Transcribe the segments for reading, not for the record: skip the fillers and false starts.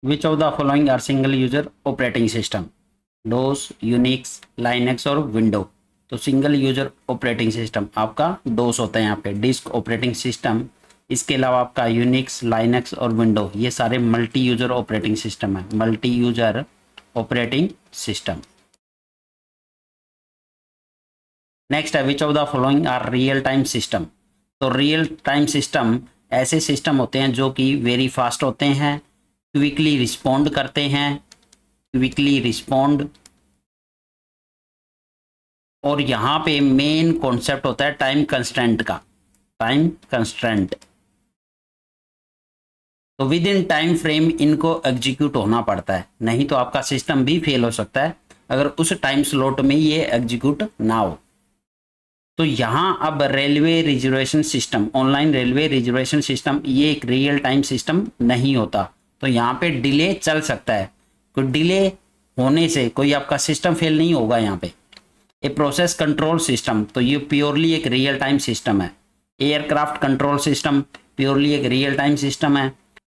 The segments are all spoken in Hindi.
Which of the following are single user operating system? DOS, Unix, Linux और विंडो। तो सिंगल यूजर ऑपरेटिंग सिस्टम आपका डोस होता है यहाँ पे, डिस्क ऑपरेटिंग सिस्टम। इसके अलावा आपका यूनिक्स, लाइनेक्स और विंडो, ये सारे मल्टी यूजर ऑपरेटिंग सिस्टम है, multi user operating system. Next है which of the following are real time system? तो रियल टाइम सिस्टम ऐसे सिस्टम होते हैं जो कि वेरी फास्ट होते हैं, क्विकली रिस्पॉन्ड करते हैं, क्विकली रिस्पॉन्ड। और यहाँ पे मेन कॉन्सेप्ट होता है टाइम कंस्ट्रेंट का, टाइम कंस्ट्रेंट। तो विद इन टाइम फ्रेम इनको एग्जीक्यूट होना पड़ता है, नहीं तो आपका सिस्टम भी फेल हो सकता है अगर उस टाइम स्लॉट में ये एग्जीक्यूट ना हो। तो यहाँ अब railway reservation system, online railway reservation system, ये एक रियल टाइम सिस्टम नहीं होता। तो यहाँ पे डिले चल सकता है, कोई डिले होने से कोई आपका सिस्टम फेल नहीं होगा यहाँ पे। ए प्रोसेस कंट्रोल सिस्टम, तो ये प्योरली एक रियल टाइम सिस्टम है। एयरक्राफ्ट कंट्रोल सिस्टम प्योरली एक रियल टाइम सिस्टम है।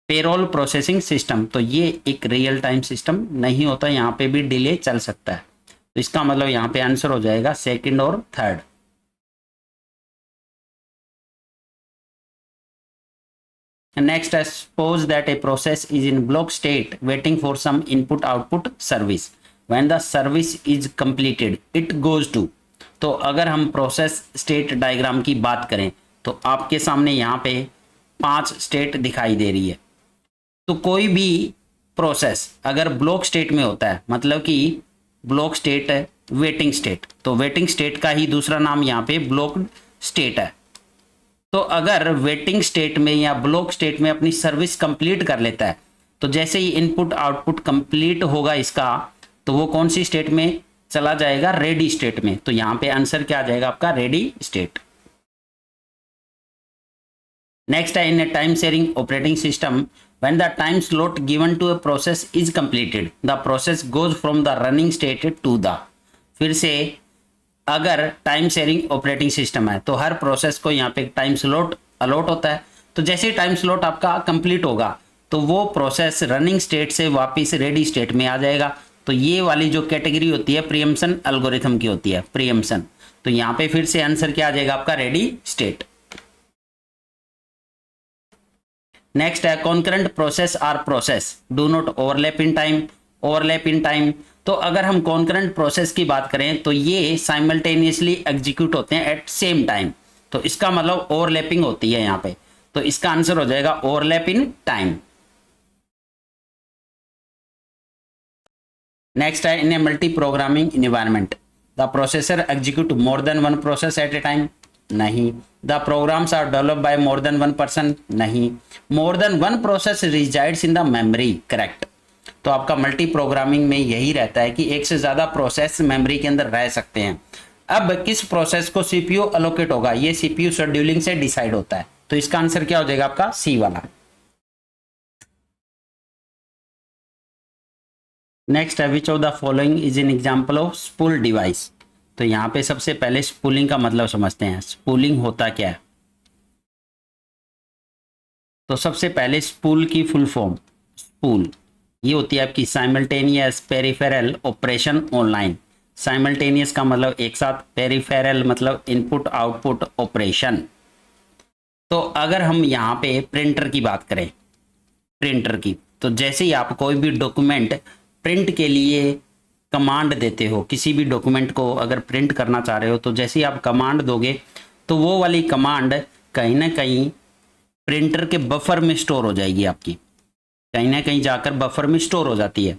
पेरोल प्रोसेसिंग सिस्टम, तो ये एक रियल टाइम सिस्टम नहीं होता, यहाँ पे भी डिले चल सकता है। तो इसका मतलब यहाँ पे आंसर हो जाएगा सेकंड और third. Next, suppose that a process is in block state waiting for some input output service. When the service is completed, it goes to। तो अगर हम प्रोसेस स्टेट डायग्राम की बात करें तो आपके सामने यहाँ पे 5 स्टेट दिखाई दे रही है। तो कोई भी प्रोसेस अगर ब्लॉक स्टेट में होता है, मतलब कि ब्लॉक स्टेट है वेटिंग स्टेट, तो वेटिंग स्टेट का ही दूसरा नाम यहाँ पे ब्लॉक स्टेट है। तो अगर वेटिंग स्टेट में या ब्लॉक स्टेट में अपनी सर्विस कंप्लीट कर लेता है, तो जैसे ही इनपुट आउटपुट कंप्लीट होगा इसका, तो वो कौन सी स्टेट में चला जाएगा? रेडी स्टेट में। तो यहां पे आंसर क्या आ जाएगा आपका? Ready state. नेक्स्ट है in a time sharing operating system, when the time slot given to a process is completed, the process goes from the running state to the। फिर से अगर टाइम शेयरिंग ऑपरेटिंग सिस्टम है तो हर प्रोसेस को यहाँ पे टाइम स्लॉट अलॉट होता है। तो जैसे ही टाइम स्लॉट आपका कंप्लीट होगा तो वो प्रोसेस रनिंग स्टेट से वापस रेडी स्टेट में आ जाएगा। तो ये वाली जो कैटेगरी होती है प्रीएम्पशन एल्गोरिथम की होती है, प्रीएम्पशन। तो यहाँ पे फिर से आंसर क्या आ जाएगा आपका? Ready state. नेक्स्ट है concurrent process are process do not overlap in time. Overlap in time, तो अगर हम कॉन्करेंट प्रोसेस की बात करें तो ये साइमल्टेनियसली एग्जीक्यूट होते हैं एट सेम टाइम। तो इसका मतलब ओवरलैपिंग होती है यहाँ पे। तो इसका आंसर हो जाएगा ओवरलैप इन टाइम। नेक्स्ट है in a multi programming environment the processor execute more than one process at a time. नहीं। The programs are developed by more than one person. नहीं। More than one process resides in the memory. Correct. तो आपका मल्टी प्रोग्रामिंग में यही रहता है कि एक से ज्यादा प्रोसेस मेमोरी के अंदर रह सकते हैं। अब किस प्रोसेस को सीपीयू अलोकेट होगा, ये सीपीयू शेड्यूलिंग से डिसाइड होता है। तो इसका आंसर क्या हो जाएगा आपका? सी वाला। नेक्स्ट है which of the following is an example of spool device. तो यहाँ पे सबसे पहले स्पूलिंग का मतलब समझते हैं। स्पूलिंग होता क्या है? तो सबसे पहले स्पूल की फुल फॉर्म, स्पूल ये होती है आपकी simultaneous peripheral operation online. Simultaneous का मतलब एक साथ, पेरिफेरल मतलब इनपुट आउटपुट ऑपरेशन। तो अगर हम यहाँ पे प्रिंटर की बात करें, प्रिंटर की, तो जैसे ही आप कोई भी डॉक्यूमेंट प्रिंट के लिए कमांड देते हो, किसी भी डॉक्यूमेंट को अगर प्रिंट करना चाह रहे हो, तो जैसे ही आप कमांड दोगे तो वो वाली कमांड कहीं ना कहीं प्रिंटर के बफर में स्टोर हो जाएगी आपकी, कहीं ना कहीं जाकर बफर में स्टोर हो जाती है।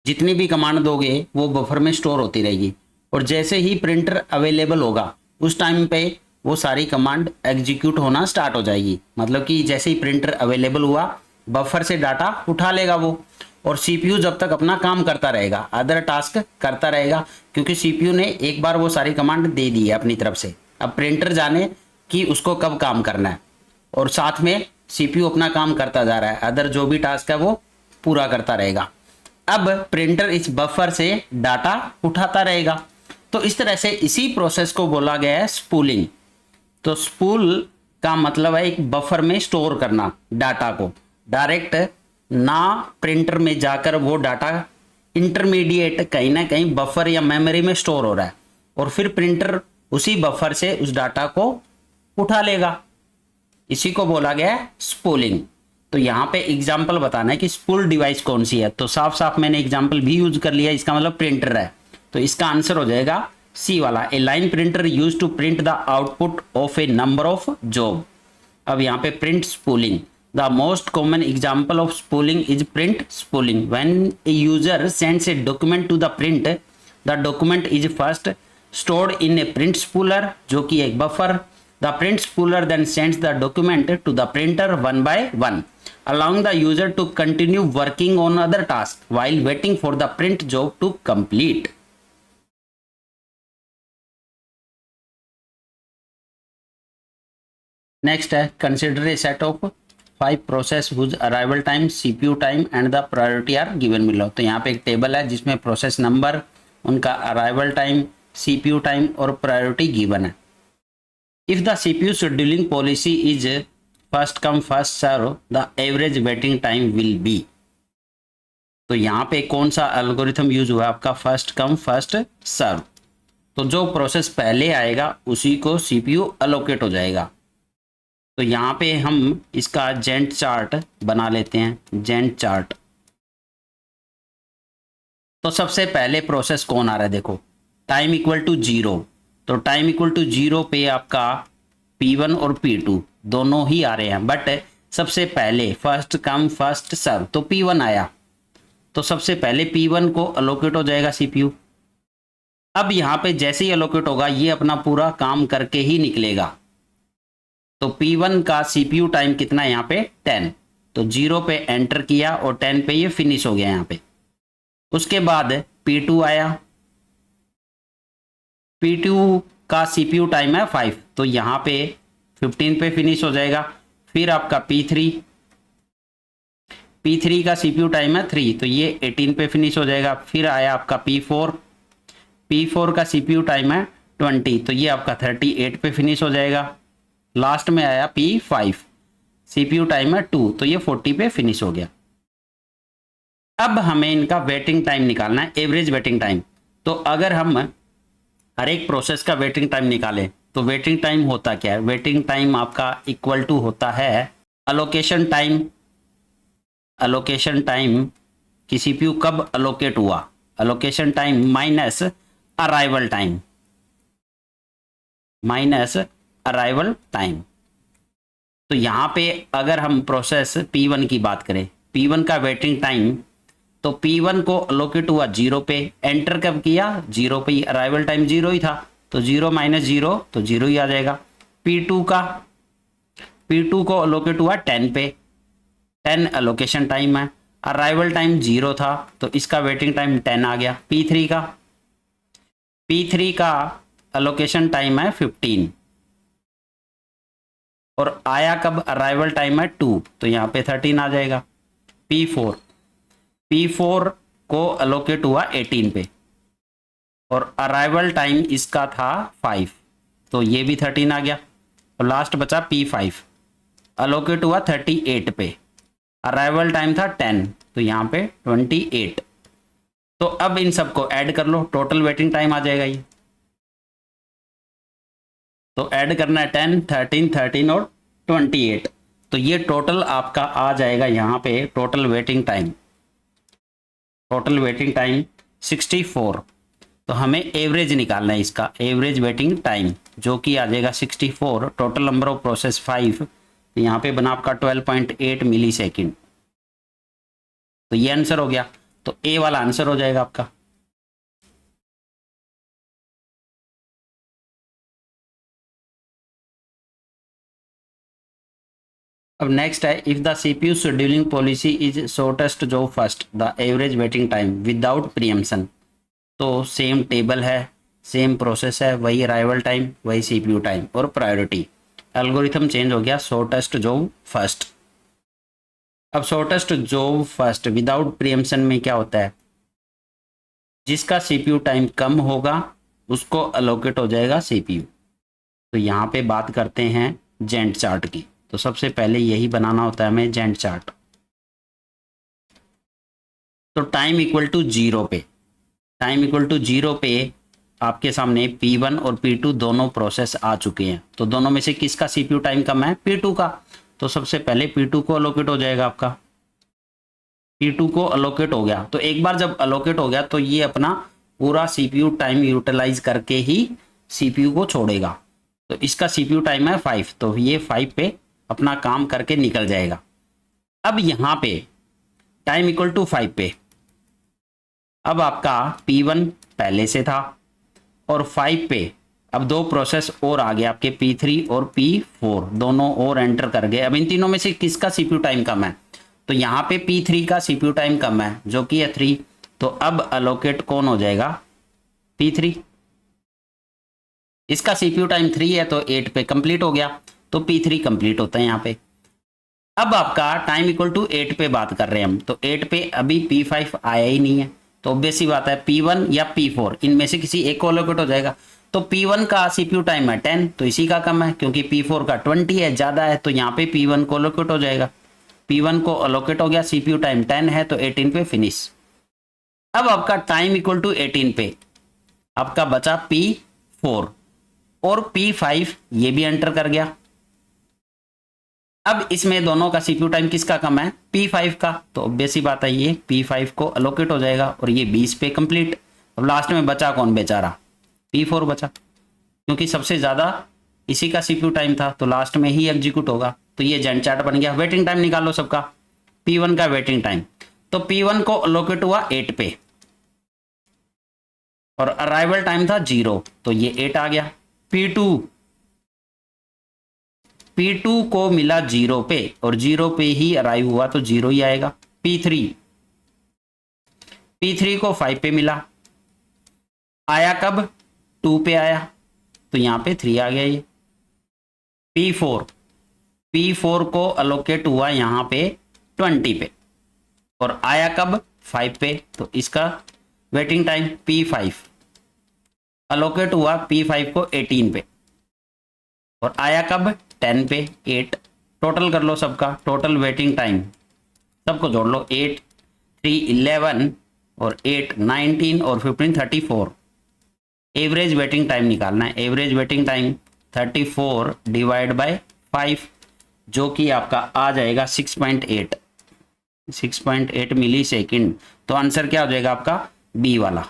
जितनी भी कमांड दोगे वो बफर में स्टोर होती रहेगी, और जैसे ही प्रिंटर अवेलेबल होगा उस टाइम पे वो सारी कमांड एग्जीक्यूट होना स्टार्ट हो जाएगी। मतलब कि जैसे ही प्रिंटर अवेलेबल हुआ बफर से डाटा उठा लेगा वो, और सीपीयू जब तक अपना काम करता रहेगा, अदर टास्क करता रहेगा, क्योंकि सीपीयू ने एक बार वो सारी कमांड दे दी है अपनी तरफ से। अब प्रिंटर जाने कि उसको कब काम करना है, और साथ में सीपीयू अपना काम करता जा रहा है, अदर जो भी टास्क है वो पूरा करता रहेगा। अब प्रिंटर इस बफर से डाटा उठाता रहेगा। तो इस तरह से इसी प्रोसेस को बोला गया है स्पूलिंग। तो स्पूल का मतलब है एक बफर में स्टोर करना डाटा को, डायरेक्ट ना प्रिंटर में जाकर वो डाटा इंटरमीडिएट कहीं ना कहीं बफर या मेमोरी में स्टोर हो रहा है और फिर प्रिंटर उसी बफर से उस डाटा को उठा लेगा। इसी को बोला गया है स्पूलिंग। तो यहाँ पे एग्जाम्पल बताना है कि स्पूल डिवाइस कौन सी है, तो साफ साफ मैंने एग्जाम्पल भी यूज कर लिया, इसका मतलब प्रिंटर है। तो इसका आंसर हो जाएगा सी वाला, a line printer use to print the output of a number of job. अब यहाँ पे print spooling, the most common example of spooling is print spooling. When a user sends a document to the print, the document is first stored in a print spooler, जो कि एक buffer. The print spooler then sends the document to the printer one by one, allowing the user to continue working on other tasks while waiting for the print job to complete. Next है consider a set of 5 process whose arrival time, CPU time and the priority are given below। तो यहाँ पे एक टेबल है जिसमें प्रोसेस नंबर, उनका अराइवल टाइम, CPU टाइम और प्रायोरिटी गिवन है। If the CPU scheduling policy is first come first serve, the average waiting time will be. तो यहाँ पे कौन सा एल्गोरिथम यूज हुआ आपका, फर्स्ट कम फर्स्ट सर्व। तो जो प्रोसेस पहले आएगा उसी को CPU अलोकेट हो जाएगा। तो यहाँ पे हम इसका जेंट चार्ट बना लेते हैं, जेंट चार्ट। तो सबसे पहले प्रोसेस कौन आ रहा है, देखो टाइम इक्वल टू 0। तो टाइम इक्वल टू 0 पे आपका P1 और P2 दोनों ही आ रहे हैं, बट सबसे पहले फर्स्ट कम फर्स्ट सर्व, तो P1 आया तो सबसे पहले P1 को अलोकेट हो जाएगा CPU। अब यहाँ पे जैसे ही अलोकेट होगा ये अपना पूरा काम करके ही निकलेगा। तो P1 का CPU टाइम कितना है यहाँ पे 10, तो 0 पे एंटर किया और 10 पे ये फिनिश हो गया यहाँ पे। उसके बाद P2 आया, P2 का CPU टाइम है 5, तो यहाँ पे 15 पे फिनिश हो जाएगा। फिर आपका P3 का CPU टाइम है 3, तो ये 18 पे फिनिश हो जाएगा। फिर आया आपका P4 का CPU टाइम है 20, तो ये आपका 38 पे फिनिश हो जाएगा। लास्ट में आया P5, CPU टाइम है 2, तो ये 40 पे फिनिश हो गया। अब हमें इनका वेटिंग टाइम निकालना है, एवरेज वेटिंग टाइम। तो अगर हम हर एक प्रोसेस का वेटिंग टाइम निकालें तो वेटिंग टाइम होता क्या है, वेटिंग टाइम आपका इक्वल टू होता है अलोकेशन टाइम। अलोकेशन टाइम कि CPU कब अलोकेट हुआ, allocation time minus arrival time, minus arrival time. तो यहाँ पे अगर हम प्रोसेस P1 की बात करें, P1 का वेटिंग टाइम, तो P1 को अलोकेट हुआ 0 पे, एंटर कब किया 0 पे, अराइवल टाइम 0 ही था, तो 0 माइनस 0 तो 0 ही आ जाएगा। P2 को अलोकेट हुआ 10 पे, 10 अलोकेशन टाइम है, अराइवल टाइम 0 था तो इसका वेटिंग टाइम 10 आ गया। P3 का अलोकेशन टाइम है 15 और आया कब, अराइवल टाइम है 2, तो यहाँ पे 13 आ जाएगा। P4 को अलोकेट हुआ 18 पे और अराइवल टाइम इसका था 5, तो ये भी 13 आ गया। तो लास्ट बचा P5, अलोकेट हुआ 38 पे, अराइवल टाइम था 10, तो यहाँ पे 28। तो अब इन सबको ऐड कर लो, टोटल वेटिंग टाइम आ जाएगा ये। तो ऐड करना है 10, 13 और 28, तो ये टोटल आपका आ जाएगा यहाँ पे total waiting time, total waiting time 64। तो हमें एवरेज निकालना है इसका, एवरेज वेटिंग टाइम जो कि आ जाएगा 64, टोटल नंबर ऑफ प्रोसेस 5, तो यहाँ पे बना आपका 12.8 मिली सेकेंड। तो ये आंसर हो गया, तो ए वाला आंसर हो जाएगा आपका। अब नेक्स्ट है, if the CPU scheduling policy is shortest job first, the average waiting time without preemption. तो सेम टेबल है, सेम प्रोसेस है, वही अराइवल टाइम, वही CPU टाइम और प्रायोरिटी। एल्गोरिथम चेंज हो गया, शॉर्टेस्ट जॉब फर्स्ट। अब shortest job first without preemption में क्या होता है, जिसका CPU टाइम कम होगा उसको अलोकेट हो जाएगा CPU। तो यहाँ पे बात करते हैं जेंट चार्ट की। तो सबसे पहले यही बनाना होता है हमें, जेंट चार्ट। तो टाइम इक्वल टू जीरो पे, टाइम इक्वल टू जीरो पे आपके सामने P1 और P2 दोनों प्रोसेस आ चुके हैं। तो दोनों में से किसका CPU टाइम कम है? P2 का। तो सबसे पहले P2 को अलोकेट हो जाएगा आपका, P2 को अलोकेट हो गया। तो एक बार जब अलोकेट हो गया तो ये अपना पूरा CPU टाइम यूटिलाइज करके ही CPU को छोड़ेगा। तो इसका CPU टाइम है 5, तो ये 5 पे अपना काम करके निकल जाएगा। अब यहाँ पे टाइम इक्वल टू 5 पे अब आपका P1 पहले से था और 5 पे अब दो प्रोसेस और आ गए आपके P3 और P4, दोनों और एंटर कर गए। अब इन तीनों में से किसका CPU टाइम कम है? तो यहाँ पे P3 का CPU टाइम कम है जो कि है 3। तो अब अलोकेट कौन हो जाएगा? P3। इसका CPU टाइम 3 है तो 8 पे कंप्लीट हो गया, तो P3 कंप्लीट होता है यहाँ पे। अब आपका टाइम इक्वल टू 8 पे बात कर रहे हैं हम, तो 8 पे अभी P5 आया ही नहीं है, तो ऑब्वियस सी बात है P1 या P4 इनमें से किसी एक को अलोकेट हो जाएगा। तो P1 का CPU टाइम है 10, तो इसी का कम है, क्योंकि P4 का 20 है, ज़्यादा है, तो यहाँ पे P1 को अलोकेट हो जाएगा। P1 को अलोकेट हो गया, CPU टाइम 10 है तो 18 पे फिनिश। अब आपका टाइम इक्वल टू 18 पे आपका बचा P4 और P5 ये भी एंटर कर गया। अब इसमें दोनों का CPU टाइम किसका कम है? P5 का। तो ऑब्वियस सी बात है ये P5 को अलोकेट हो जाएगा और ये 20 पे कंप्लीट। अब लास्ट में बचा कौन बेचारा? P4 बचा, क्योंकि सबसे ज्यादा इसी का CPU टाइम था, तो लास्ट में ही एग्जीक्यूट होगा। तो ये जेंट चार्ट बन गया। वेटिंग टाइम निकालो सबका। P1 का वेटिंग टाइम, तो P1 को अलोकेट हुआ 8 पे और अराइवल टाइम था 0, तो ये 8 आ गया। P2 को मिला 0 पे और 0 पे ही अराइव हुआ, तो 0 ही आएगा। P3 को 5 पे मिला, आया कब? 2 पे आया, तो यहाँ पे 3 आ गया ये। P4 को अलोकेट हुआ यहाँ पे 20 पे और आया कब? 5 पे, तो इसका वेटिंग टाइम P5 अलोकेट हुआ P5 को 18 पे और आया कब? 10 पे, 8। टोटल कर लो सबका, टोटल वेटिंग टाइम सबको जोड़ लो। 8 3 11 और 8 19 और 15 34। एवरेज वेटिंग टाइम निकालना है। Average waiting time 34 divide by 5, जो कि आपका आ जाएगा 6.8 मिली सेकेंड। तो आंसर क्या हो जाएगा आपका? बी वाला।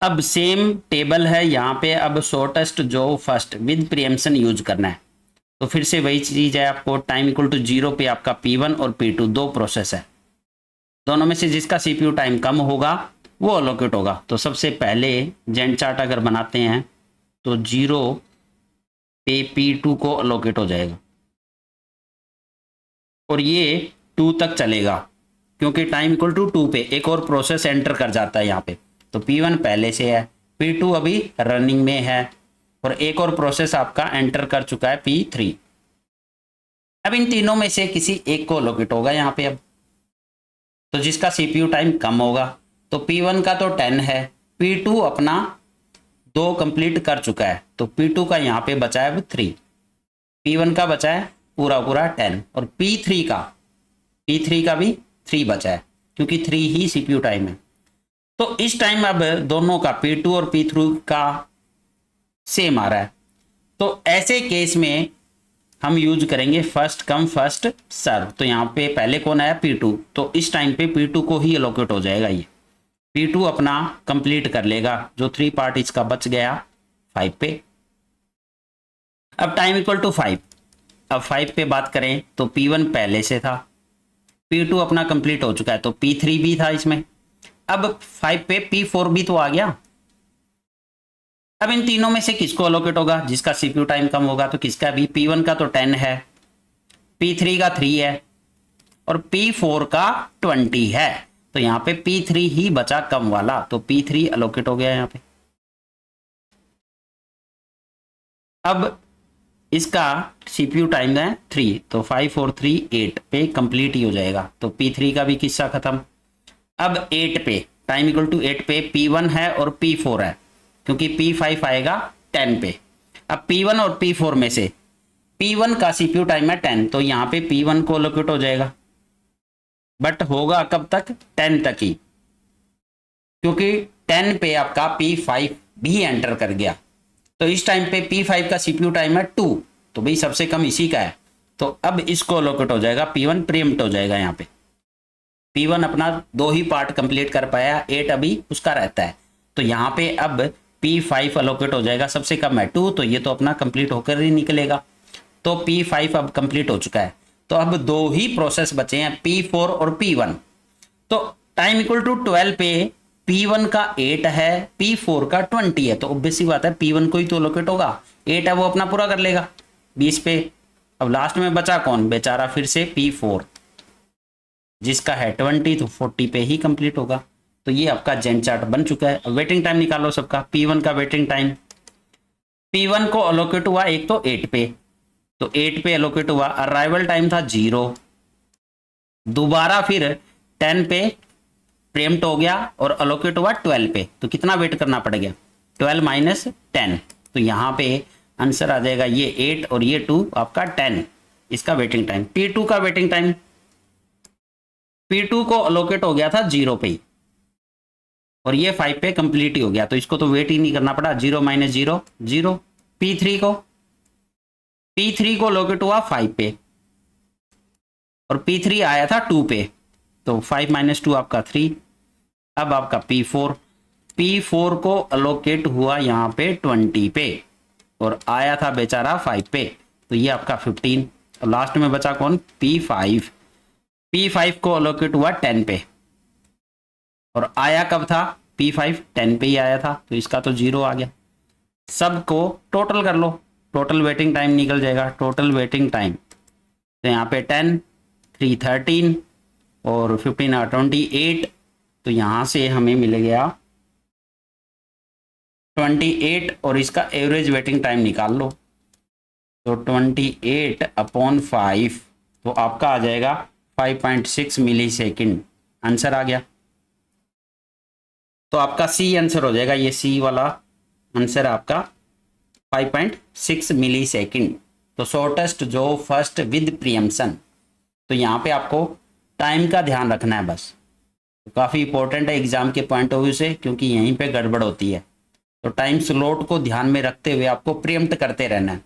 अब सेम टेबल है यहाँ पे, अब शॉर्टेस्ट जो फर्स्ट विद प्रीएम्पशन यूज करना है। तो फिर से वही चीज है, आपको टाइम इक्वल टू 0 पे आपका P1 और P2 दो प्रोसेस है, दोनों में से जिसका CPU टाइम कम होगा वो अलोकेट होगा। तो सबसे पहले जेंट चार्ट अगर बनाते हैं तो 0 पे P2 को अलोकेट हो जाएगा और ये 2 तक चलेगा, क्योंकि टाइम इक्वल टू 2 पे एक और प्रोसेस एंटर कर जाता है यहाँ पे। तो P1 पहले से है, P2 अभी रनिंग में है और एक और प्रोसेस आपका एंटर कर चुका है P3। अब इन तीनों में से किसी एक को अलोकेट होगा यहाँ पे। अब तो जिसका CPU टाइम कम होगा, तो P1 का तो 10 है, P2 अपना 2 कंप्लीट कर चुका है, तो P2 का यहाँ पे बचा है 3, P1 का बचा है पूरा 10 और P3 का भी 3 बचा है, क्योंकि 3 ही CPU टाइम है। तो इस टाइम अब दोनों का P2 और P3 का सेम आ रहा है, तो ऐसे केस में हम यूज करेंगे फर्स्ट कम फर्स्ट सर्व। तो यहाँ पे पहले कौन आया? P2, तो इस टाइम पे P2 को ही अलोकेट हो जाएगा। ये P2 अपना कंप्लीट कर लेगा, जो 3 पार्ट इसका बच गया 5 पे। अब टाइम इक्वल टू 5, अब 5 पे बात करें तो P1 पहले से था, P2 अपना कंप्लीट हो चुका है, तो P3 भी था इसमें। अब 5 पे P4 भी तो आ गया। अब इन तीनों में से किसको अलोकेट होगा? जिसका CPU टाइम कम होगा, तो किसका भी? P1 का तो 10 है, P3 का 3 है और P4 का 20 है, तो यहाँ पे P3 ही बचा कम वाला, तो P3 अलोकेट हो गया यहाँ पे। अब इसका CPU टाइम है 3, तो 5 और 3 8 पे कंप्लीट ही हो जाएगा, तो P3 का भी किस्सा खत्म। अब 8 पे टाइम इक्वल टू 8 पे P1 है और P4 है, क्योंकि P5 आएगा 10 पे, अब P1 और P4 में से P1 का CPU टाइम है 10, तो यहाँ पे P1 को एलोकेट हो जाएगा, बट होगा कब तक, 10 तक ही, क्योंकि 10 पे आपका P5 भी एंटर कर गया। तो इस टाइम पे P5 का CPU टाइम है 2, तो भाई सबसे कम इसी का है, तो अब इसको एलोकेट हो जाएगा, P1 प्रीएम्प्ट हो जाएगा। यहाँ पे P1 अपना 2 ही पार्ट कंप्लीट कर पाया, 8 अभी उसका रहता है, तो यहाँ पे अब P5 एलोकेट हो जाएगा, सबसे कम है 2, तो ये तो अपना कंप्लीट होकर ही निकलेगा। तो P5 अब कंप्लीट हो चुका है, तो अब 2 ही प्रोसेस बचे हैं, P4 और P1। तो टाइम इक्वल टू 12 पे P1 का 8 है, P4 का 20 है, तो ऑब्वियस सी बात है P1 को ही तो एलोकेट होगा, 8 है वो अपना पूरा कर लेगा 20 पे। अब लास्ट में बचा कौन, बेचारा फिर से P4, जिसका है 20, तो 40 पे ही कंप्लीट होगा। तो ये आपका जेन चार्ट बन चुका है। अब वेटिंग टाइम निकालो सबका। P1 का वेटिंग टाइम, P1 को एलोकेट हुआ एक तो 8 पे, तो 8 पे एलोकेट हुआ, अराइवल टाइम था 0, दोबारा फिर 10 पे प्रीएम्प्ट हो गया और एलोकेट हुआ 12 पे, तो कितना वेट करना पड़ गया, 12 माइनस 10, तो यहाँ पे आंसर आ जाएगा ये 8 और ये 2 आपका 10, इसका वेटिंग टाइम। P2 का वेटिंग टाइम, P2 को एलोकेट हो गया था 0 पे ही, और ये 5 पे कंप्लीट ही हो गया, तो इसको तो वेट ही नहीं करना पड़ा, 0 माइनस 0 0। P3 को एलोकेट हुआ 5 पे और P3 आया था 2 पे, तो 5 माइनस 2 आपका 3। अब आपका P4 को एलोकेट हुआ यहाँ पे 20 पे और आया था बेचारा 5 पे, तो ये आपका 15। और लास्ट में बचा कौन, P5 को एलोकेट हुआ 10 पे और आया कब था, P5 10 पे ही आया था, तो इसका तो 0 आ गया। सबको टोटल कर लो, टोटल वेटिंग टाइम निकल जाएगा। टोटल वेटिंग टाइम तो यहाँ पे 10, 3 13 और 15 और 28, तो यहाँ से हमें मिल गया 28 और इसका एवरेज वेटिंग टाइम निकाल लो, तो 28 अपॉन 5, तो आपका आ जाएगा 5.6 मिली सेकेंड, आंसर आ गया। तो आपका सी आंसर हो जाएगा, ये सी वाला आंसर आपका 5.6 मिली सेकेंड। तो शॉर्टेस्ट जो फर्स्ट विद प्रीएम्पशन, तो यहाँ पे आपको टाइम का ध्यान रखना है बस, तो काफ़ी इंपॉर्टेंट है एग्जाम के पॉइंट ऑफ व्यू से, क्योंकि यहीं पे गड़बड़ होती है। तो टाइम स्लॉट को ध्यान में रखते हुए आपको प्रीएम्प्ट करते रहना है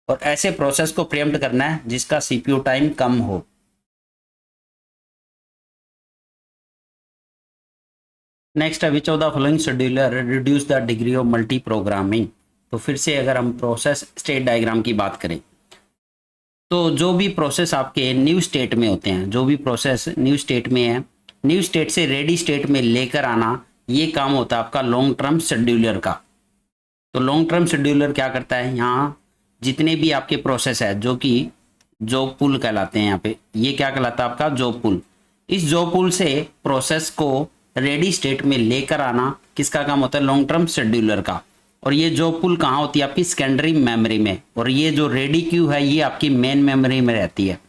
और ऐसे प्रोसेस को प्रीएम्प्ट करना है जिसका सीपीयू टाइम कम हो। नेक्स्ट है which of the following scheduler reduce the degree of multi programming. तो फिर से अगर हम प्रोसेस स्टेट डायग्राम की बात करें, तो जो भी प्रोसेस आपके न्यू स्टेट में होते हैं, जो भी प्रोसेस न्यू स्टेट में है, न्यू स्टेट से रेडी स्टेट में लेकर आना, ये काम होता है आपका लॉन्ग टर्म शेड्यूलर का। तो लॉन्ग टर्म शेड्यूलर क्या करता है, यहाँ जितने भी आपके प्रोसेस है जो कि जॉब पूल कहलाते हैं, यहाँ पे ये क्या कहलाता है आपका जॉब पूल। इस जॉब पूल से प्रोसेस को रेडी स्टेट में लेकर आना किसका काम होता है, लॉन्ग टर्म शेड्यूलर का। और ये जॉब पूल कहाँ होती है, आपकी सेकेंडरी मेमोरी में, और ये जो रेडी क्यू है ये आपकी मेन मेमोरी में रहती है।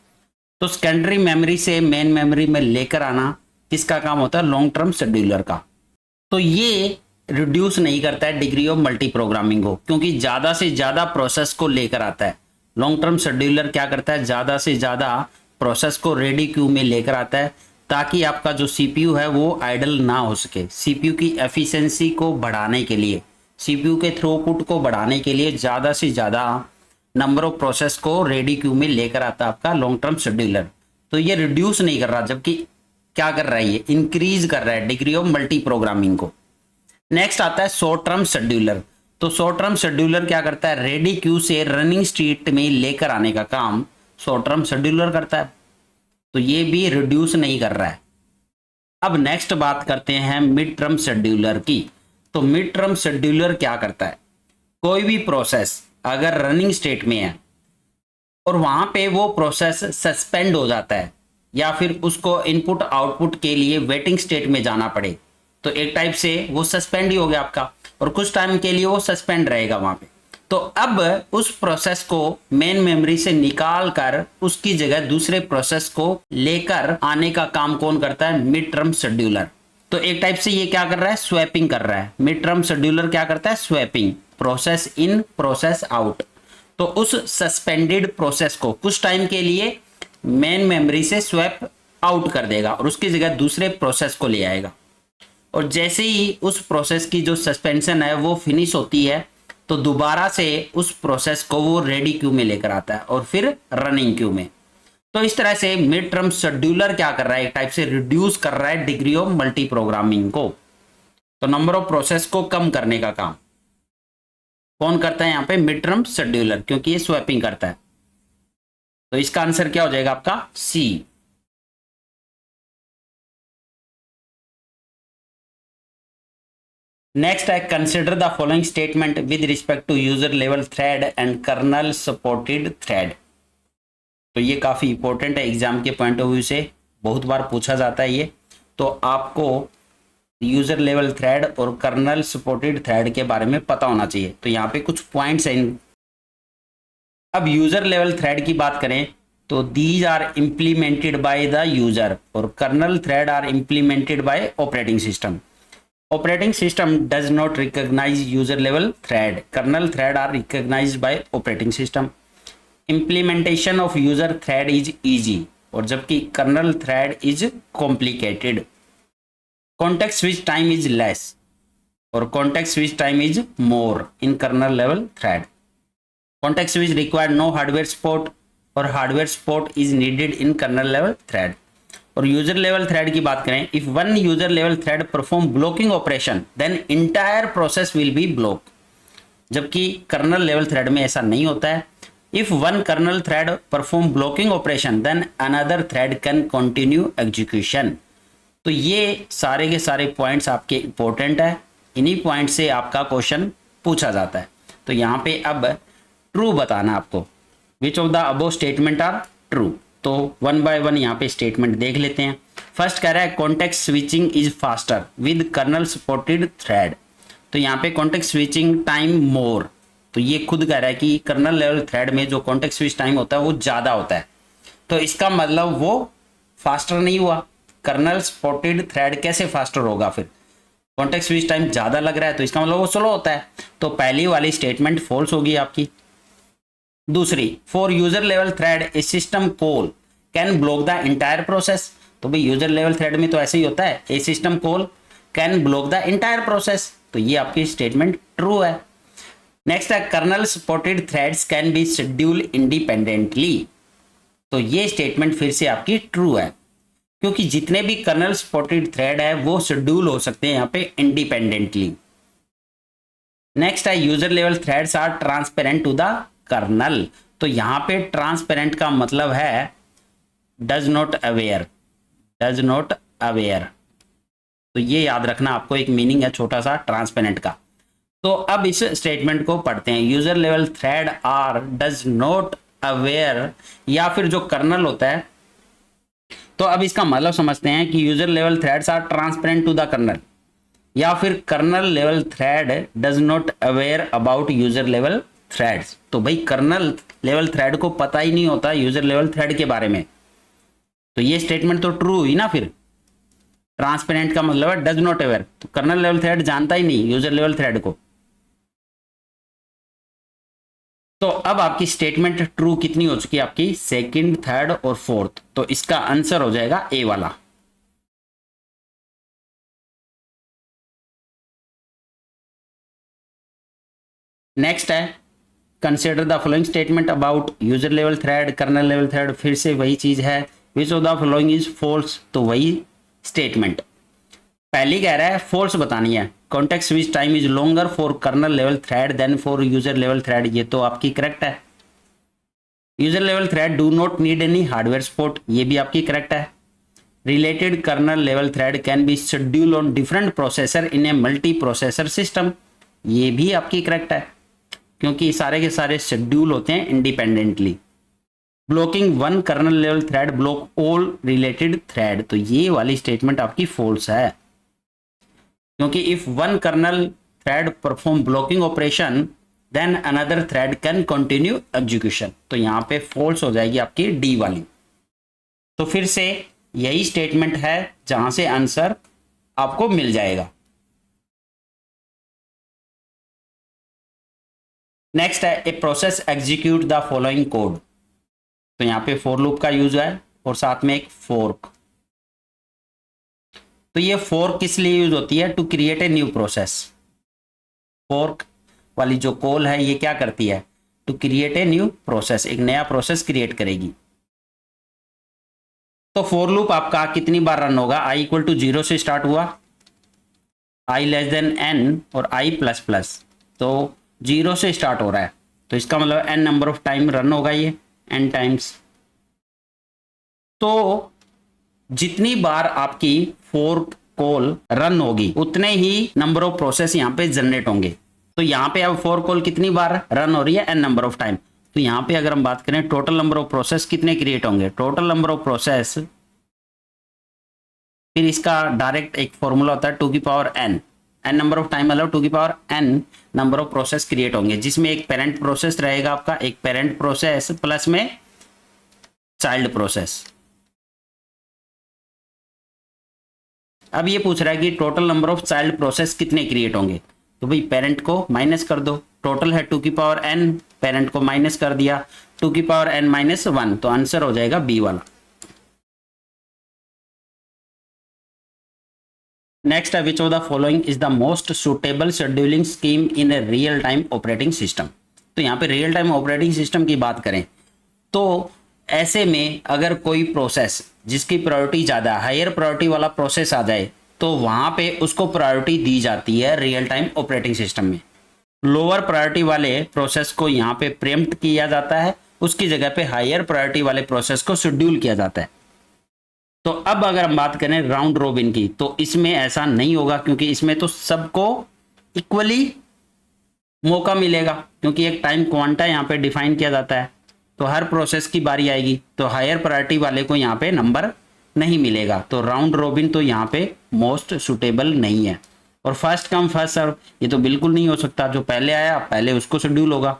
तो सेकेंडरी मेमोरी से मेन मेमोरी में लेकर आना किसका काम होता है, लॉन्ग टर्म शेड्यूलर का। तो ये रिड्यूस नहीं करता है डिग्री ऑफ मल्टी प्रोग्रामिंग को, क्योंकि ज़्यादा से ज़्यादा प्रोसेस को लेकर आता है। लॉन्ग टर्म शेड्यूलर क्या करता है, ज़्यादा से ज़्यादा प्रोसेस को रेडी क्यू में लेकर आता है, ताकि आपका जो सीपीयू है वो आइडल ना हो सके। सीपीयू की एफिशिएंसी को बढ़ाने के लिए, सीपीयू के थ्रूपुट को बढ़ाने के लिए ज़्यादा से ज़्यादा नंबर ऑफ प्रोसेस को रेडी क्यू में लेकर आता है आपका लॉन्ग टर्म शेड्यूलर। तो ये रिड्यूस नहीं कर रहा, जबकि क्या कर रहा है, ये इंक्रीज कर रहा है डिग्री ऑफ मल्टी प्रोग्रामिंग को। नेक्स्ट आता है शॉर्ट टर्म शेड्यूलर। तो शॉर्ट टर्म शेड्यूलर क्या करता है, रेडी क्यू से रनिंग स्टेट में लेकर आने का काम शॉर्ट टर्म शेड्यूलर करता है। तो ये भी रिड्यूस नहीं कर रहा है। अब नेक्स्ट बात करते हैं मिड टर्म शेड्यूलर की। तो मिड टर्म शेड्यूलर क्या करता है, कोई भी प्रोसेस अगर रनिंग स्टेट में है और वहां पे वो प्रोसेस सस्पेंड हो जाता है, या फिर उसको इनपुट आउटपुट के लिए वेटिंग स्टेट में जाना पड़े, तो एक टाइप से वो सस्पेंड ही हो गया आपका, और कुछ टाइम के लिए वो सस्पेंड रहेगा वहां पे। तो अब उस प्रोसेस को मेन मेमोरी से निकाल कर उसकी जगह दूसरे प्रोसेस को लेकर आने का काम कौन करता है, मिड टर्म शेड्यूलर। तो एक टाइप से ये क्या कर रहा है, स्वैपिंग कर रहा है। मिड टर्म शेड्यूलर क्या करता है, swapping, process in process out. तो उस सस्पेंडेड प्रोसेस को कुछ टाइम के लिए मेन मेमोरी से स्वैप आउट कर देगा और उसकी जगह दूसरे प्रोसेस को ले आएगा। और जैसे ही उस प्रोसेस की जो सस्पेंशन है वो फिनिश होती है तो दोबारा से उस प्रोसेस को वो रेडी क्यू में लेकर आता है और फिर रनिंग क्यू में। तो इस तरह से मिड टर्म शेड्यूलर क्या कर रहा है, एक टाइप से रिड्यूस कर रहा है डिग्री ऑफ मल्टी प्रोग्रामिंग को। तो नंबर ऑफ प्रोसेस को कम करने का काम कौन करता है यहाँ पे, मिड टर्म शेड्यूलर, क्योंकि ये स्वैपिंग करता है। तो इसका आंसर क्या हो जाएगा आपका, सी। नेक्स्ट है consider the following statement with respect to user level thread and kernel supported thread. तो ये काफी इंपॉर्टेंट है एग्जाम के पॉइंट ऑफ व्यू से, बहुत बार पूछा जाता है ये। तो आपको यूजर लेवल थ्रेड और कर्नल सपोर्टेड थ्रेड के बारे में पता होना चाहिए। तो यहाँ पे कुछ पॉइंट्स हैं। अब यूजर लेवल थ्रेड की बात करें तो these are implemented by the user और kernel thread are implemented by operating system. Operating system does not recognize user level thread. Kernel thread are recognized by operating system. Implementation of user thread is easy और जबकि kernel thread is complicated. Context switch time is less और context switch time is more in kernel level thread. Context switch require no hardware support और hardware support is needed in kernel level thread. और यूजर लेवल थ्रेड की बात करें, if one user level thread perform blocking operation then entire process will be block, जबकि कर्नल लेवल थ्रेड में ऐसा नहीं होता है। If one kernel thread perform blocking operation then another thread can continue execution. तो ये सारे के सारे पॉइंट्स आपके इंपॉर्टेंट है, इन्हीं पॉइंट से आपका क्वेश्चन पूछा जाता है। तो यहाँ पे अब ट्रू बताना आपको, which of the above statement are true. तो वन बाय वन यहाँ पे स्टेटमेंट देख लेते हैं। फर्स्ट कह रहा है context switching is faster with kernel supported thread. तो यहाँ पे कॉन्टेक्स्ट स्विचिंग टाइम मोर, तो ये खुद कह रहा है कि कर्नल लेवल थ्रेड में जो कॉन्टेक्स्ट स्विच टाइम होता है वो ज़्यादा होता है। तो इसका मतलब वो फास्टर नहीं हुआ। कर्नल सपोर्टेड थ्रेड कैसे फास्टर होगा, फिर कॉन्टेक्स्ट स्विच टाइम ज़्यादा लग रहा है तो इसका मतलब वो स्लो होता है। तो पहली वाली स्टेटमेंट फॉल्स होगी आपकी। दूसरी, for user level thread A system call can block the entire process. तो भाई यूजर लेवल थ्रेड में तो ऐसे ही होता है, a system call can block the entire process. तो ये आपकी स्टेटमेंट ट्रू है। नेक्स्ट है kernel supported threads can be schedule independently. तो ये स्टेटमेंट फिर से आपकी ट्रू है, क्योंकि जितने भी कर्नल सपोर्टेड थ्रेड है वो शेड्यूल हो सकते हैं यहाँ पे इंडिपेंडेंटली। नेक्स्ट है user level threads are transparent to the kernel. तो यहां पे ट्रांसपेरेंट का मतलब है does not aware, does not aware. तो ये याद रखना आपको, एक मीनिंग है छोटा सा ट्रांसपेरेंट का। तो अब इस स्टेटमेंट को पढ़ते हैं। User level thread are does not aware, या फिर जो कर्नल होता है, तो अब इसका मतलब समझते हैं कि user level threads are transparent to the kernel, या फिर kernel level thread does not aware about user level threads. तो भाई कर्नल लेवल थ्रेड को पता ही नहीं होता यूजर लेवल थ्रेड के बारे में, तो ये स्टेटमेंट तो ट्रू हुई ना। फिर ट्रांसपेरेंट का मतलब है डज नॉट अवेयर, तो कर्नल लेवल थ्रेड जानता ही नहीं यूजर लेवल थ्रेड को। तो अब आपकी स्टेटमेंट ट्रू कितनी हो चुकी है आपकी, सेकंड, थर्ड और फोर्थ। तो इसका आंसर हो जाएगा ए वाला। नेक्स्ट है consider the following statement about user level thread, kernel level thread. फिर से वही चीज है, which of the following is false. तो वही स्टेटमेंट पहली कह रहा है फॉल्स बतानी है, context switch time is longer for kernel level thread than for user level thread. ये तो आपकी करेक्ट है। User level thread do not need any hardware support, ये भी आपकी करेक्ट है। Related kernel level thread can be schedule on different processor in a multi processor system, ये भी आपकी करेक्ट है, क्योंकि सारे के सारे शेड्यूल होते हैं independently. Blocking one kernel level thread block all related thread, तो ये वाली स्टेटमेंट आपकी फॉल्स है, क्योंकि if one kernel thread perform blocking operation then another thread can continue execution. तो यहाँ पे फॉल्स हो जाएगी आपकी डी वाली। तो फिर से यही स्टेटमेंट है जहां से आंसर आपको मिल जाएगा। नेक्स्ट है a process execute the following code. तो यहाँ पे फॉर लूप का यूज है और साथ में एक फोर्क। तो ये फोर्क किस लिए यूज होती है? To create a new process. Fork वाली जो कॉल है ये क्या करती है? To create a new process, एक नया प्रोसेस क्रिएट करेगी। तो फॉर लूप आपका कितनी बार रन होगा? i इक्वल टू 0 से स्टार्ट हुआ, i लेस देन n और i प्लस प्लस, तो 0 से स्टार्ट हो रहा है, तो इसका मतलब n number of time run होगा ये, n टाइम्स। तो जितनी बार आपकी फोर्क कॉल रन होगी उतने ही नंबर ऑफ प्रोसेस यहाँ पे जनरेट होंगे। तो यहाँ पे अब फोर्क कॉल कितनी बार रन हो रही है? n number of time. तो यहाँ पे अगर हम बात करें टोटल नंबर ऑफ प्रोसेस कितने क्रिएट होंगे? टोटल नंबर ऑफ प्रोसेस, फिर इसका डायरेक्ट एक फॉर्मूला होता है 2 की power n, n number of time मतलब 2 की power n number of process create होंगे, जिसमें एक पेरेंट प्रोसेस रहेगा आपका, एक पेरेंट प्रोसेस प्लस में चाइल्ड प्रोसेस। अब ये पूछ रहा है कि total number of child process कितने क्रिएट होंगे? तो भाई पेरेंट को माइनस कर दो, टोटल है 2 की पावर n, पेरेंट को माइनस कर दिया 2 की पावर n माइनस 1, तो आंसर हो जाएगा बी वाला। नेक्स्ट है which of the following is the most suitable scheduling scheme in a real time operating system. तो यहाँ पे रियल टाइम ऑपरेटिंग सिस्टम की बात करें तो ऐसे में अगर कोई प्रोसेस जिसकी प्रायोरिटी ज़्यादा, हायर प्रायोरिटी वाला प्रोसेस आ जाए तो वहाँ पे उसको प्रायोरिटी दी जाती है रियल टाइम ऑपरेटिंग सिस्टम में। लोअर प्रायोरिटी वाले प्रोसेस को यहाँ पे प्रीएम्प्ट किया जाता है, उसकी जगह पे हायर प्रायोरिटी वाले प्रोसेस को शेड्यूल किया जाता है। तो अब अगर हम बात करें राउंड रोबिन की तो इसमें ऐसा नहीं होगा, क्योंकि इसमें तो सबको इक्वली मौका मिलेगा, क्योंकि एक टाइम क्वांटा यहाँ पे डिफाइन किया जाता है। तो हर प्रोसेस की बारी आएगी तो हायर प्रायोरिटी वाले को यहाँ पे नंबर नहीं मिलेगा। तो राउंड रोबिन तो यहाँ पे मोस्ट सुटेबल नहीं है। और फर्स्ट कम फर्स्ट सर्व ये तो बिल्कुल नहीं हो सकता, जो पहले आया पहले उसको शेड्यूल होगा।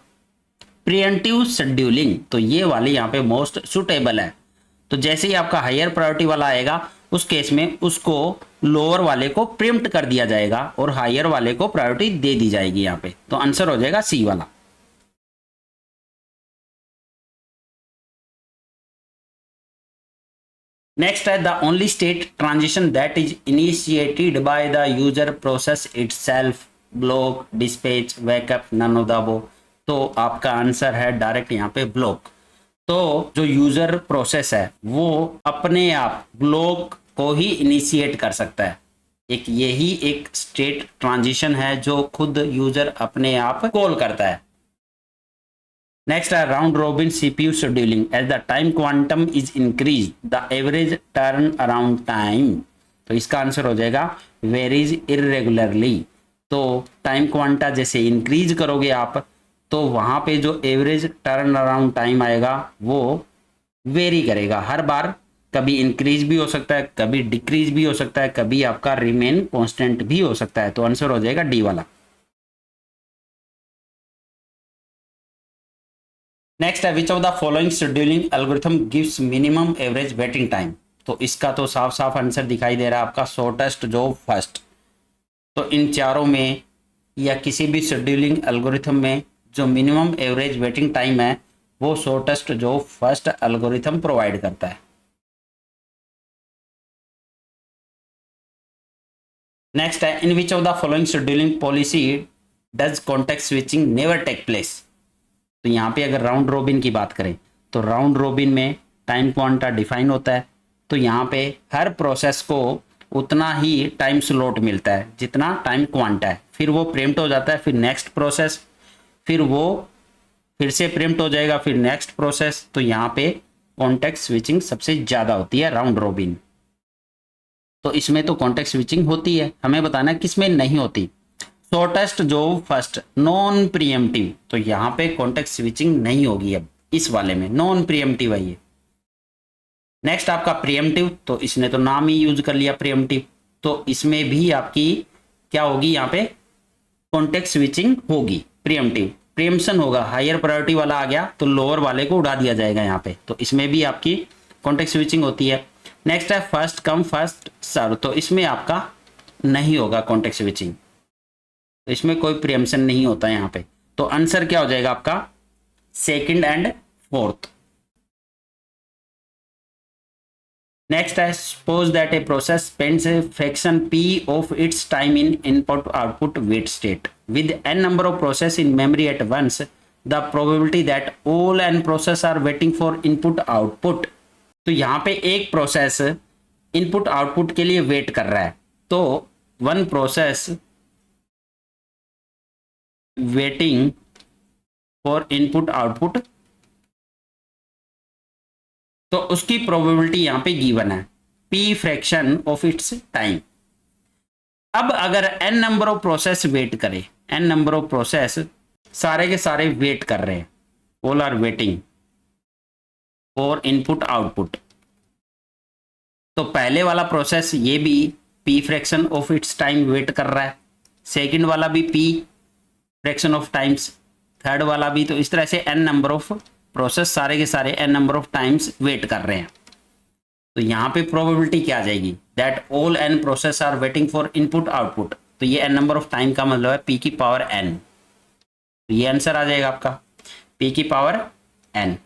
प्रिएम्प्टिव शेड्यूलिंग तो ये वाली यहाँ पे मोस्ट सुटेबल है। तो जैसे ही आपका हायर प्रायोरिटी वाला आएगा उस केस में उसको लोअर वाले को प्रीएम्प्ट कर दिया जाएगा और हायर वाले को प्रायोरिटी दे दी जाएगी यहाँ पे। तो आंसर हो जाएगा सी वाला। नेक्स्ट है the only state transition that is initiated by the user process itself, block, dispatch, backup, none of the above. तो आपका आंसर है डायरेक्ट यहाँ पे ब्लॉक। तो जो यूजर प्रोसेस है वो अपने आप ब्लॉक को ही इनिशिएट कर सकता है। एक यही एक स्टेट ट्रांजिशन है जो खुद यूजर अपने आप कॉल करता है। नेक्स्ट है round robin CPU scheduling as the time quantum is increase the average turn around time. तो इसका आंसर हो जाएगा वेरीज इरेगुलरली। तो टाइम क्वांटा जैसे इंक्रीज करोगे आप तो वहां पे जो एवरेज टर्न अराउंड टाइम आएगा वो वेरी करेगा हर बार, कभी इंक्रीज भी हो सकता है, कभी डिक्रीज भी हो सकता है, कभी आपका रिमेन कांस्टेंट भी हो सकता है। तो आंसर हो जाएगा डी वाला। नेक्स्ट है which of the following scheduling algorithm gives minimum average waiting time. तो इसका तो साफ साफ आंसर दिखाई दे रहा है आपका शॉर्टेस्ट जॉब फर्स्ट। तो इन चारों में या किसी भी शेड्यूलिंग एल्गोरिथम में जो मिनिमम एवरेज वेटिंग टाइम है वो shortest job first algorithm provide करता है। नेक्स्ट है in which of the following scheduling policy does context switching never take place. तो यहाँ पे अगर राउंड रोबिन की बात करें तो राउंड रोबिन में टाइम क्वांटा डिफाइन होता है। तो यहाँ पे हर प्रोसेस को उतना ही टाइम स्लॉट मिलता है जितना टाइम क्वांटा है, फिर वो प्रीएम्प्ट हो जाता है, फिर नेक्स्ट प्रोसेस, फिर वो फिर से प्रीएम्प्ट हो जाएगा, फिर नेक्स्ट प्रोसेस। तो यहाँ पे कॉन्टेक्स्ट स्विचिंग सबसे ज़्यादा होती है राउंड रोबिन। तो इसमें तो कॉन्टेक्स्ट स्विचिंग होती है, हमें बताना है किसमें नहीं होती। Shortest job first non pre-emptive, तो यहाँ पे कॉन्टेक्स्ट स्विचिंग नहीं होगी अब इस वाले में, नॉन प्रीएम्प्टिव है ये। नेक्स्ट आपका प्रीएम्प्टिव, तो इसने तो नाम ही यूज कर लिया प्रीएम्प्टिव, तो इसमें भी आपकी क्या होगी, यहाँ पे कॉन्टेक्स्ट स्विचिंग होगी। प्रीएम्प्टिव प्रीएम्पशन होगा, हायर प्रायोरिटी वाला आ गया तो लोअर वाले को उड़ा दिया जाएगा यहाँ पे, तो इसमें भी आपकी कॉन्टेक्स्ट स्विचिंग होती है। नेक्स्ट है फर्स्ट कम फर्स्ट सर्व, तो इसमें आपका नहीं होगा कॉन्टेक्स्ट स्विचिंग, तो इसमें कोई प्रीएम्पशन नहीं होता यहाँ पे। तो आंसर क्या हो जाएगा आपका, सेकंड एंड फोर्थ। नेक्स्ट है, suppose that a process spends a fraction p of its time in input output wait state with n number of process in memory at once, the probability that all n process are waiting for input output. तो यहाँ पे एक प्रोसेस इनपुट आउटपुट के लिए वेट कर रहा है, तो one process waiting for input output, तो उसकी प्रोबेबिलिटी यहां पे गिवन है p fraction of its time. अब अगर n number of process wait करे, n नंबर ऑफ प्रोसेस सारे के सारे वेट कर रहे हैं, all are waiting for input output, तो पहले वाला प्रोसेस ये भी p fraction of its time wait कर रहा है, सेकंड वाला भी p fraction of times, third वाला भी। तो इस तरह से n नंबर ऑफ प्रोसेस सारे के सारे n number of times wait कर रहे हैं। तो यहाँ पे प्रोबेबिलिटी क्या आ जाएगी, that all n process are waiting for input output, तो ये n नंबर ऑफ टाइम का मतलब है p की पावर n, तो ये आंसर आ जाएगा आपका p की पावर n।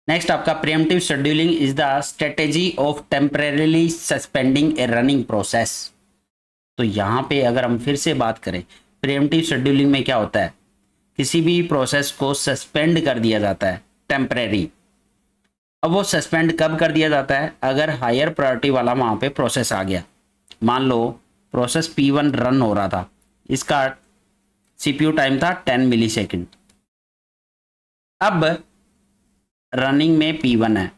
नेक्स्ट आपका pre-emptive scheduling is the strategy of temporarily suspending A running process. तो यहाँ पे अगर हम फिर से बात करें, प्रीएम्प्टिव शेड्यूलिंग में क्या होता है, किसी भी प्रोसेस को सस्पेंड कर दिया जाता है टेम्परेरी। अब वो सस्पेंड कब कर दिया जाता है, अगर हायर प्रायोरिटी वाला वहाँ पे प्रोसेस आ गया। मान लो प्रोसेस P1 रन हो रहा था, इसका CPU टाइम था 10 मिली सेकेंड, अब रनिंग में P1 है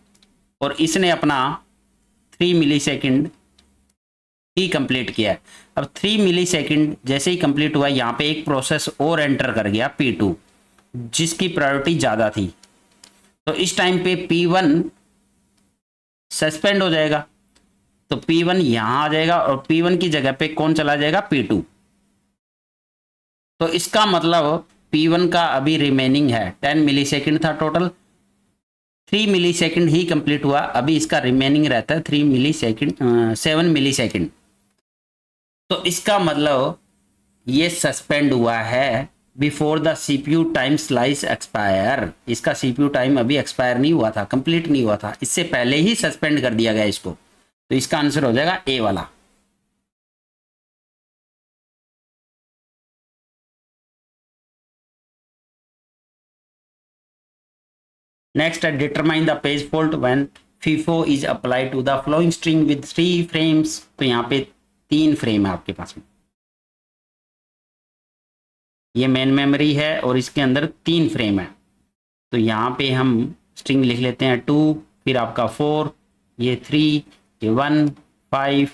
और इसने अपना 3 मिली सेकेंड ही कंप्लीट किया है। अब 3 मिली सेकेंड जैसे ही कंप्लीट हुआ, यहाँ पे एक प्रोसेस और एंटर कर गया P2 जिसकी प्रायोरिटी ज़्यादा थी, तो इस टाइम पे P1 सस्पेंड हो जाएगा, तो P1 यहाँ आ जाएगा और P1 की जगह पे कौन चला जाएगा, P2। तो इसका मतलब P1 का अभी रिमेनिंग है 10 मिली सेकेंड था टोटल, 3 मिली सेकेंड ही कंप्लीट हुआ, अभी इसका रिमेनिंग रहता है 3 मिली सेकेंड 7 मिली सेकेंड। तो इसका मतलब ये सस्पेंड हुआ है before the CPU time slice expire. इसका CPU टाइम अभी एक्सपायर नहीं हुआ था, कंप्लीट नहीं हुआ था, इससे पहले ही सस्पेंड कर दिया गया इसको। तो इसका आंसर हो जाएगा ए वाला। नेक्स्ट है, determine the page fault when FIFO is apply to the following string with 3 frames. तो यहाँ पे 3 फ्रेम है आपके पास में, ये मेन मेमोरी है और इसके अंदर 3 फ्रेम है। तो यहाँ पे हम स्ट्रिंग लिख लेते हैं 2, फिर आपका 4, ये 3, ये 1, 5,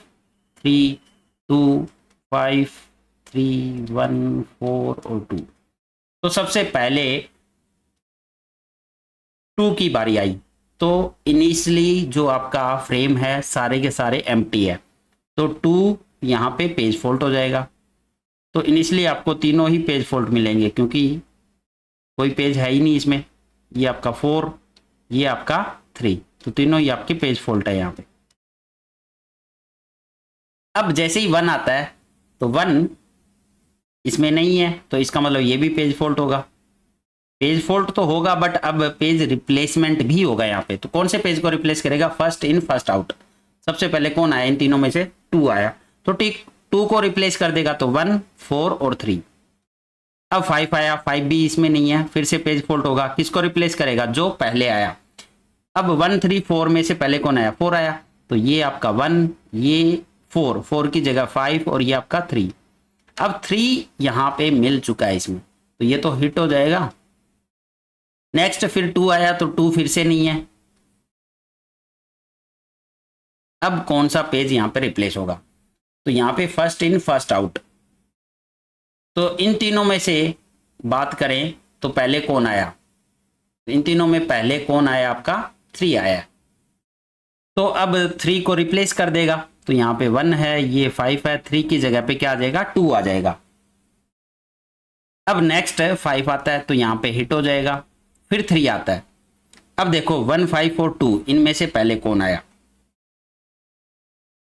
3, 2, 5, 3, 1, 4 और 2। तो सबसे पहले 2 की बारी आई, तो इनिशियली जो आपका फ्रेम है सारे के सारे एम्प्टी है, तो 2 यहाँ पे पेज फॉल्ट हो जाएगा। तो इनिशियली आपको तीनों ही पेज फॉल्ट मिलेंगे क्योंकि कोई पेज है ही नहीं इसमें, ये आपका 4, ये आपका 3, तो तीनों ही आपके पेज फॉल्ट है यहाँ पे। अब जैसे ही 1 आता है तो 1 इसमें नहीं है, तो इसका मतलब ये भी पेज फॉल्ट होगा। पेज फॉल्ट तो होगा बट अब पेज रिप्लेसमेंट भी होगा यहाँ पे। तो कौन से पेज को रिप्लेस करेगा, फर्स्ट इन फर्स्ट आउट। सबसे पहले कौन आया, इन तीनों में से 2 आया, तो ठीक 2 को रिप्लेस कर देगा, तो 1, 4 और 3। अब 5 आया, 5 भी इसमें नहीं है, फिर से पेज फॉल्ट होगा, किसको रिप्लेस करेगा, जो पहले आया। अब 1, 3, 4 में से पहले कौन आया, 4 आया, तो ये आपका 1, ये 4, 4 की जगह 5 और ये आपका 3। अब 3 यहाँ पे मिल चुका है इसमें, तो ये तो हिट हो जाएगा। नेक्स्ट फिर 2 आया, तो 2 फिर से नहीं है। अब कौन सा पेज यहाँ पे रिप्लेस होगा, तो यहाँ पे फर्स्ट इन फर्स्ट आउट। तो इन तीनों में से बात करें तो पहले कौन आया, इन तीनों में पहले कौन आया, आपका 3 आया। तो अब 3 को रिप्लेस कर देगा, तो यहाँ पे 1 है, ये 5 है, 3 की जगह पे क्या आ जाएगा, 2 आ जाएगा। अब नेक्स्ट 5 आता है, तो यहाँ पे हिट हो जाएगा। फिर 3 आता है, अब देखो 1 5 और 2 इनमें से पहले कौन आया,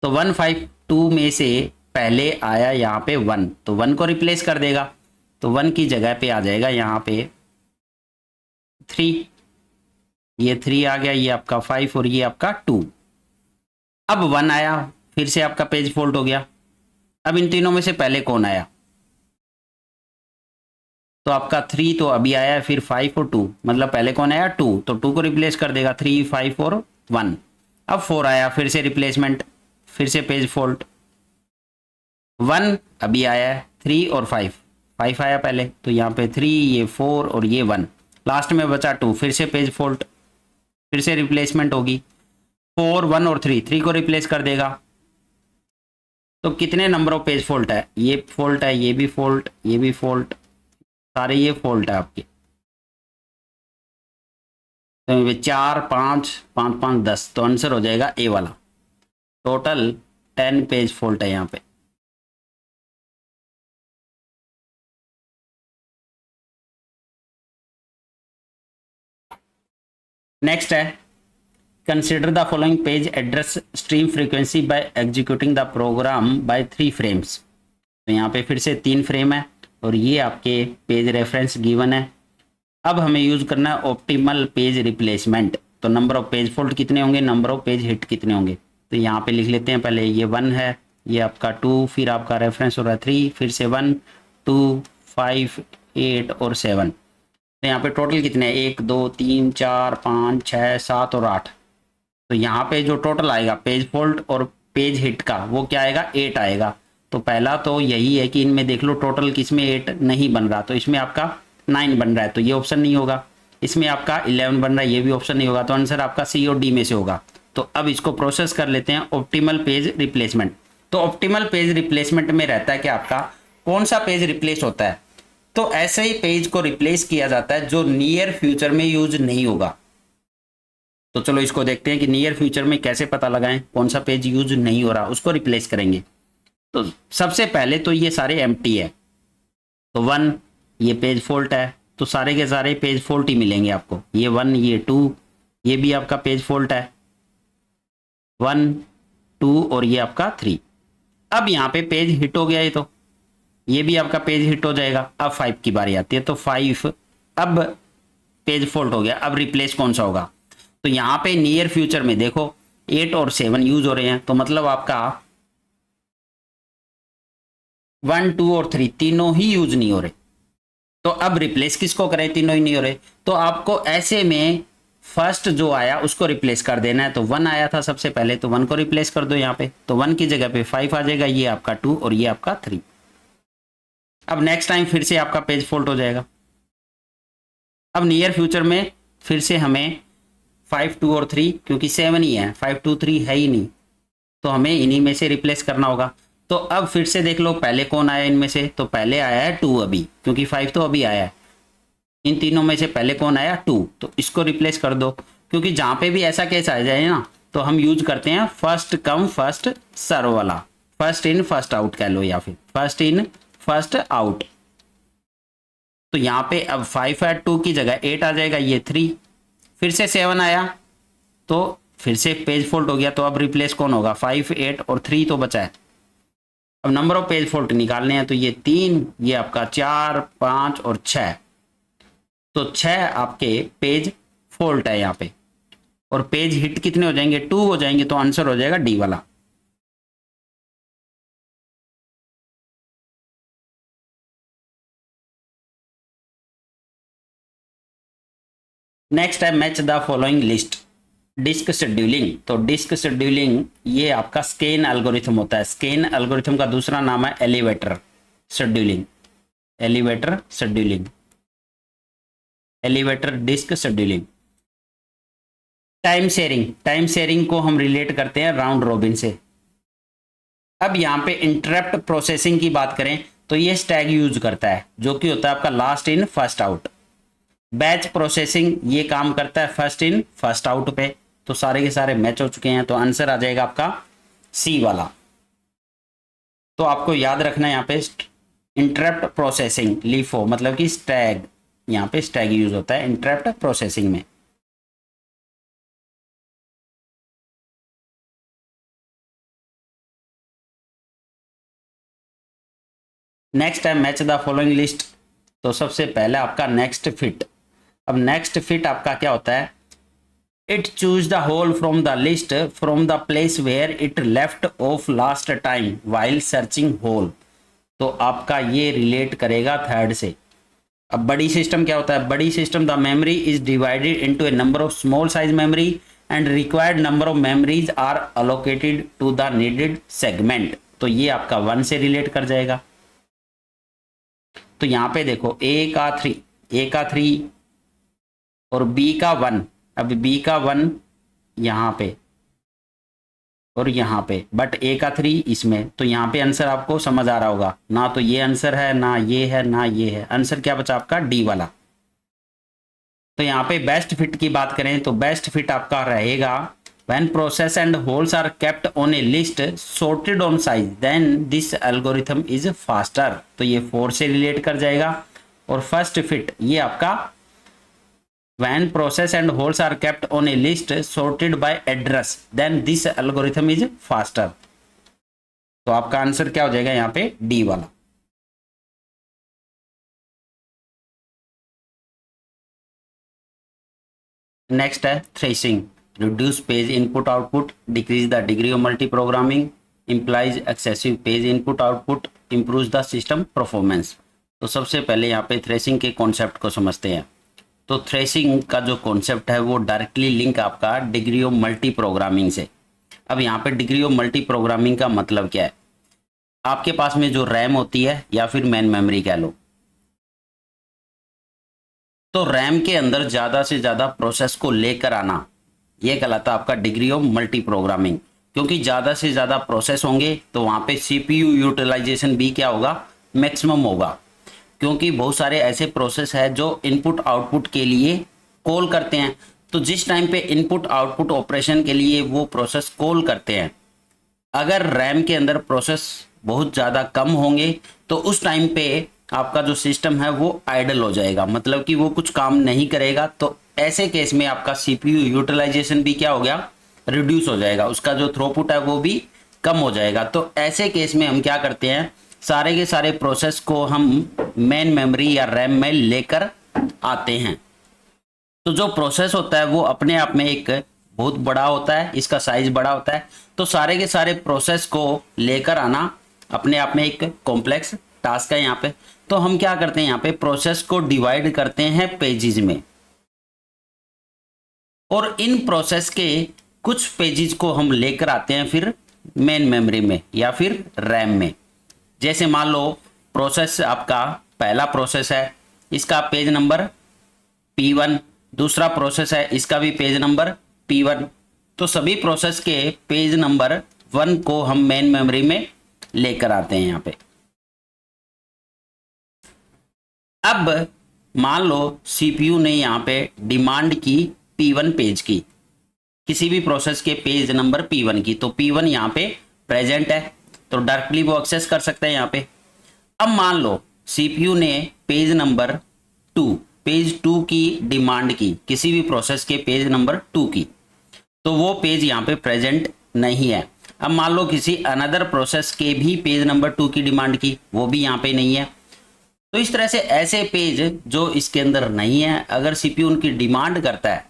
तो 1 5 2 में से पहले आया यहाँ पे 1, तो 1 को रिप्लेस कर देगा, तो 1 की जगह पे आ जाएगा यहाँ पे 3, ये 3 आ गया, ये आपका 5 और ये आपका 2। अब 1 आया, फिर से आपका पेज फोल्ड हो गया। अब इन तीनों में से पहले कौन आया, तो आपका 3 तो अभी आया है, फिर 5 और 2, मतलब पहले कौन आया 2, तो 2 को रिप्लेस कर देगा, 3 5 और 1। अब 4 आया, फिर से रिप्लेसमेंट, फिर से पेज फोल्ड। 1 अभी आया है, 3 और 5, 5 आया पहले, तो यहाँ पे 3, ये 4 और ये 1, लास्ट में बचा 2, फिर से पेज फोल्ड, फिर से रिप्लेसमेंट होगी, 4 1 और 3, 3 को रिप्लेस कर देगा। तो कितने नंबर ऑफ पेज फोल्ट है, ये फोल्ट है, ये भी फोल्ट, ये भी फोल्ट, सारे ये फोल्ट है आपके। तो 4 5 5 5 10, तो आंसर हो जाएगा ए वाला। टोटल 10 पेज फोल्ट है यहाँ पे। नेक्स्ट है, consider the following page address stream frequency by executing the program by 3 frames. तो यहाँ पे फिर से 3 फ्रेम है और ये आपके पेज रेफरेंस गिवन है। अब हमें यूज करना है ऑप्टिमल पेज रिप्लेसमेंट। तो नंबर ऑफ पेज फोल्ड कितने होंगे, नंबर ऑफ पेज हिट कितने होंगे, तो यहाँ पे लिख लेते हैं। पहले ये 1 है, ये आपका 2, फिर आपका रेफरेंस हो रहा है 3, फिर से 1 2 5 8 और 7। तो यहाँ पे टोटल कितने हैं, 1 2 3 4 5 6 7 और 8। तो यहाँ पे जो टोटल आएगा पेज फोल्ड और पेज हिट का, वो क्या आएगा, 8 आएगा। तो पहला तो यही है कि इनमें देख लो टोटल किसमें 8 नहीं बन रहा, तो इसमें आपका 9 बन रहा है, तो ये ऑप्शन नहीं होगा। इसमें आपका 11 बन रहा है, ये भी ऑप्शन नहीं होगा। तो आंसर आपका सी और डी में से होगा। तो अब इसको प्रोसेस कर लेते हैं, ऑप्टिमल पेज रिप्लेसमेंट। तो ऑप्टिमल पेज रिप्लेसमेंट में रहता है कि आपका कौन सा पेज रिप्लेस होता है, तो ऐसे ही पेज को रिप्लेस किया जाता है जो नियर फ्यूचर में यूज नहीं होगा। तो चलो इसको देखते हैं कि नियर फ्यूचर में कैसे पता लगाएं कौन सा पेज यूज नहीं हो रहा, उसको रिप्लेस करेंगे। तो सबसे पहले तो ये सारे एम्प्टी है, तो 1 ये पेज फोल्ट है, तो सारे के सारे पेज फोल्ट ही मिलेंगे आपको। ये 1 ये 2 ये भी आपका पेज फोल्ट है, 1 2 और ये आपका 3। अब यहाँ पे पेज हिट हो गया, तो ये भी आपका पेज हिट हो जाएगा। अब 5 की बारी आती है, तो 5 अब पेज फोल्ट हो गया। अब रिप्लेस कौन सा होगा, तो यहाँ पे नियर फ्यूचर में देखो 8 और 7 यूज हो रहे हैं, तो मतलब आपका 1 2 और 3 तीनों ही यूज नहीं हो रहे। तो अब रिप्लेस किसको करें, तीनों ही नहीं हो रहे, तो आपको ऐसे में फर्स्ट जो आया उसको रिप्लेस कर देना है। तो 1 आया था सबसे पहले, तो 1 को रिप्लेस कर दो यहाँ पे, तो 1 की जगह पे 5 आ जाएगा, ये आपका 2 और ये आपका 3। अब नेक्स्ट टाइम फिर से आपका पेज फोल्ट हो जाएगा। अब नियर फ्यूचर में फिर से हमें 5 2 और 3, क्योंकि 7 ही है, 5 2 3 है ही नहीं, तो हमें इन्हीं में से रिप्लेस करना होगा। तो अब फिर से देख लो पहले कौन आया इनमें से, तो पहले आया है 2 अभी, क्योंकि 5 तो अभी आया है। इन तीनों में से पहले कौन आया 2, तो इसको रिप्लेस कर दो। क्योंकि जहां पे भी ऐसा केस आ जाए ना, तो हम यूज करते हैं फर्स्ट कम फर्स्ट सर्व वाला, फर्स्ट इन फर्स्ट आउट कह लो, या फिर फर्स्ट इन फर्स्ट आउट। तो यहाँ पे अब 5 है, 2 की जगह 8 आ जाएगा, ये 3, फिर से 7 आया, तो फिर से पेज फोल्ट हो गया। तो अब रिप्लेस कौन होगा, 5 8 और 3 तो बचा है। अब नंबर ऑफ पेज फोल्ट निकालने हैं, तो ये 3, ये आपका 4 5 और 6, तो 6 आपके पेज फोल्ट है यहाँ पे। और पेज हिट कितने हो जाएंगे, 2 हो जाएंगे, तो आंसर हो जाएगा डी वाला। नेक्स्ट है match the following list. Disk scheduling, तो डिस्क शेड्यूलिंग ये आपका स्केन एल्गोरिथम होता है। स्केन एल्गोरिथम का दूसरा नाम है elevator scheduling, elevator scheduling, elevator disk scheduling. Time sharing, time sharing को हम रिलेट करते हैं राउंड रॉबिन से। अब यहाँ पे इंटरप्ट प्रोसेसिंग की बात करें, तो ये स्टैग यूज करता है, जो कि होता है आपका last in first out. Batch processing ये काम करता है फर्स्ट इन फर्स्ट आउट पे। तो सारे के सारे मैच हो चुके हैं, तो आंसर आ जाएगा आपका सी वाला। तो आपको याद रखना है यहाँ पे इंटरप्ट प्रोसेसिंग लीफो, मतलब कि स्टैग, यहाँ पे स्टैग यूज होता है इंटरप्ट प्रोसेसिंग में। नेक्स्ट है मैच द फॉलोइंग लिस्ट। तो सबसे पहले आपका नेक्स्ट फिट। अब नेक्स्ट फिट आपका क्या होता है, it choose the hole from the list from the place where it left off last time while searching hole. तो आपका ये रिलेट करेगा थर्ड से। अब बड़ी सिस्टम क्या होता है, buddy system the memory is divided into a number of small size memory and required number of memories are allocated to the needed segment. तो ये आपका 1 से रिलेट कर जाएगा। तो यहाँ पे देखो ए का 3 और बी का 1। अब बी का 1 यहाँ पे और यहाँ पे, बट ए का 3 इसमें। तो यहाँ पे आंसर आपको समझ आ रहा होगा, ना तो ये आंसर है, ना ये है, ना ये है। आंसर क्या बचा आपका, डी वाला। तो यहाँ पे बेस्ट फिट की बात करें तो बेस्ट फिट आपका रहेगा when process and holes are kept on a list sorted on size then this algorithm is faster। तो ये 4 से रिलेट कर जाएगा। और फर्स्ट फिट ये आपका when process and holes are kept on a list sorted by address then this algorithm is faster। तो आपका आंसर क्या हो जाएगा यहाँ पे, डी वाला। नेक्स्ट है threshing. Reduce page input output, decrease the degree of multi programming, implies excessive page input output, improves the system performance. तो सबसे पहले यहाँ पे थ्रेसिंग के कॉन्सेप्ट को समझते हैं। तो थ्रेसिंग का जो कॉन्सेप्ट है वो डायरेक्टली लिंक आपका डिग्री ऑफ मल्टी प्रोग्रामिंग से। अब यहाँ पे डिग्री ऑफ मल्टी प्रोग्रामिंग का मतलब क्या है, आपके पास में जो रैम होती है या फिर मेन मेमोरी कह लो, तो रैम के अंदर ज़्यादा से ज़्यादा प्रोसेस को लेकर आना, ये कहलाता है आपका डिग्री ऑफ मल्टी प्रोग्रामिंग। क्योंकि ज़्यादा से ज़्यादा प्रोसेस होंगे तो वहाँ पे सीपीयू यूटिलाइजेशन भी क्या होगा, मैक्सिमम होगा। क्योंकि बहुत सारे ऐसे प्रोसेस है जो इनपुट आउटपुट के लिए कॉल करते हैं। तो जिस टाइम पे इनपुट आउटपुट ऑपरेशन के लिए वो प्रोसेस कॉल करते हैं, अगर रैम के अंदर प्रोसेस बहुत ज़्यादा कम होंगे तो उस टाइम पे आपका जो सिस्टम है वो आइडल हो जाएगा, मतलब कि वो कुछ काम नहीं करेगा। तो ऐसे केस में आपका सीपीयू यूटिलाइजेशन भी क्या हो गया, रिड्यूस हो जाएगा, उसका जो थ्रूपुट है वो भी कम हो जाएगा। तो ऐसे केस में हम क्या करते हैं, सारे के सारे प्रोसेस को हम मेन मेमोरी या रैम में लेकर आते हैं। तो जो प्रोसेस होता है वो अपने आप में एक बहुत बड़ा होता है, इसका साइज बड़ा होता है। तो सारे के सारे प्रोसेस को लेकर आना अपने आप में एक कॉम्प्लेक्स टास्क है यहाँ पे। तो हम क्या करते हैं, यहाँ पे प्रोसेस को डिवाइड करते हैं पेजेस में, और इन प्रोसेस के कुछ पेजेस को हम लेकर आते हैं फिर मेन मेमोरी में या फिर रैम में। जैसे मान लो प्रोसेस आपका पहला प्रोसेस है, इसका पेज नंबर P1, दूसरा प्रोसेस है इसका भी पेज नंबर P1। तो सभी प्रोसेस के पेज नंबर 1 को हम मेन मेमोरी में लेकर आते हैं यहाँ पे। अब मान लो सीपीयू ने यहाँ पे डिमांड की P1 पेज की, किसी भी प्रोसेस के पेज नंबर P1 की, तो P1 यहाँ पे प्रेजेंट है तो डायरेक्टली वो एक्सेस कर सकते हैं यहाँ पे। अब मान लो सीपीयू ने पेज नंबर 2 की डिमांड की, किसी भी प्रोसेस के पेज नंबर 2 की, तो वो पेज यहाँ पे प्रेजेंट नहीं है। अब मान लो किसी अनदर प्रोसेस के भी पेज नंबर 2 की डिमांड की, वो भी यहाँ पे नहीं है। तो इस तरह से ऐसे पेज जो इसके अंदर नहीं है, अगर सीपीयू उनकी डिमांड करता है,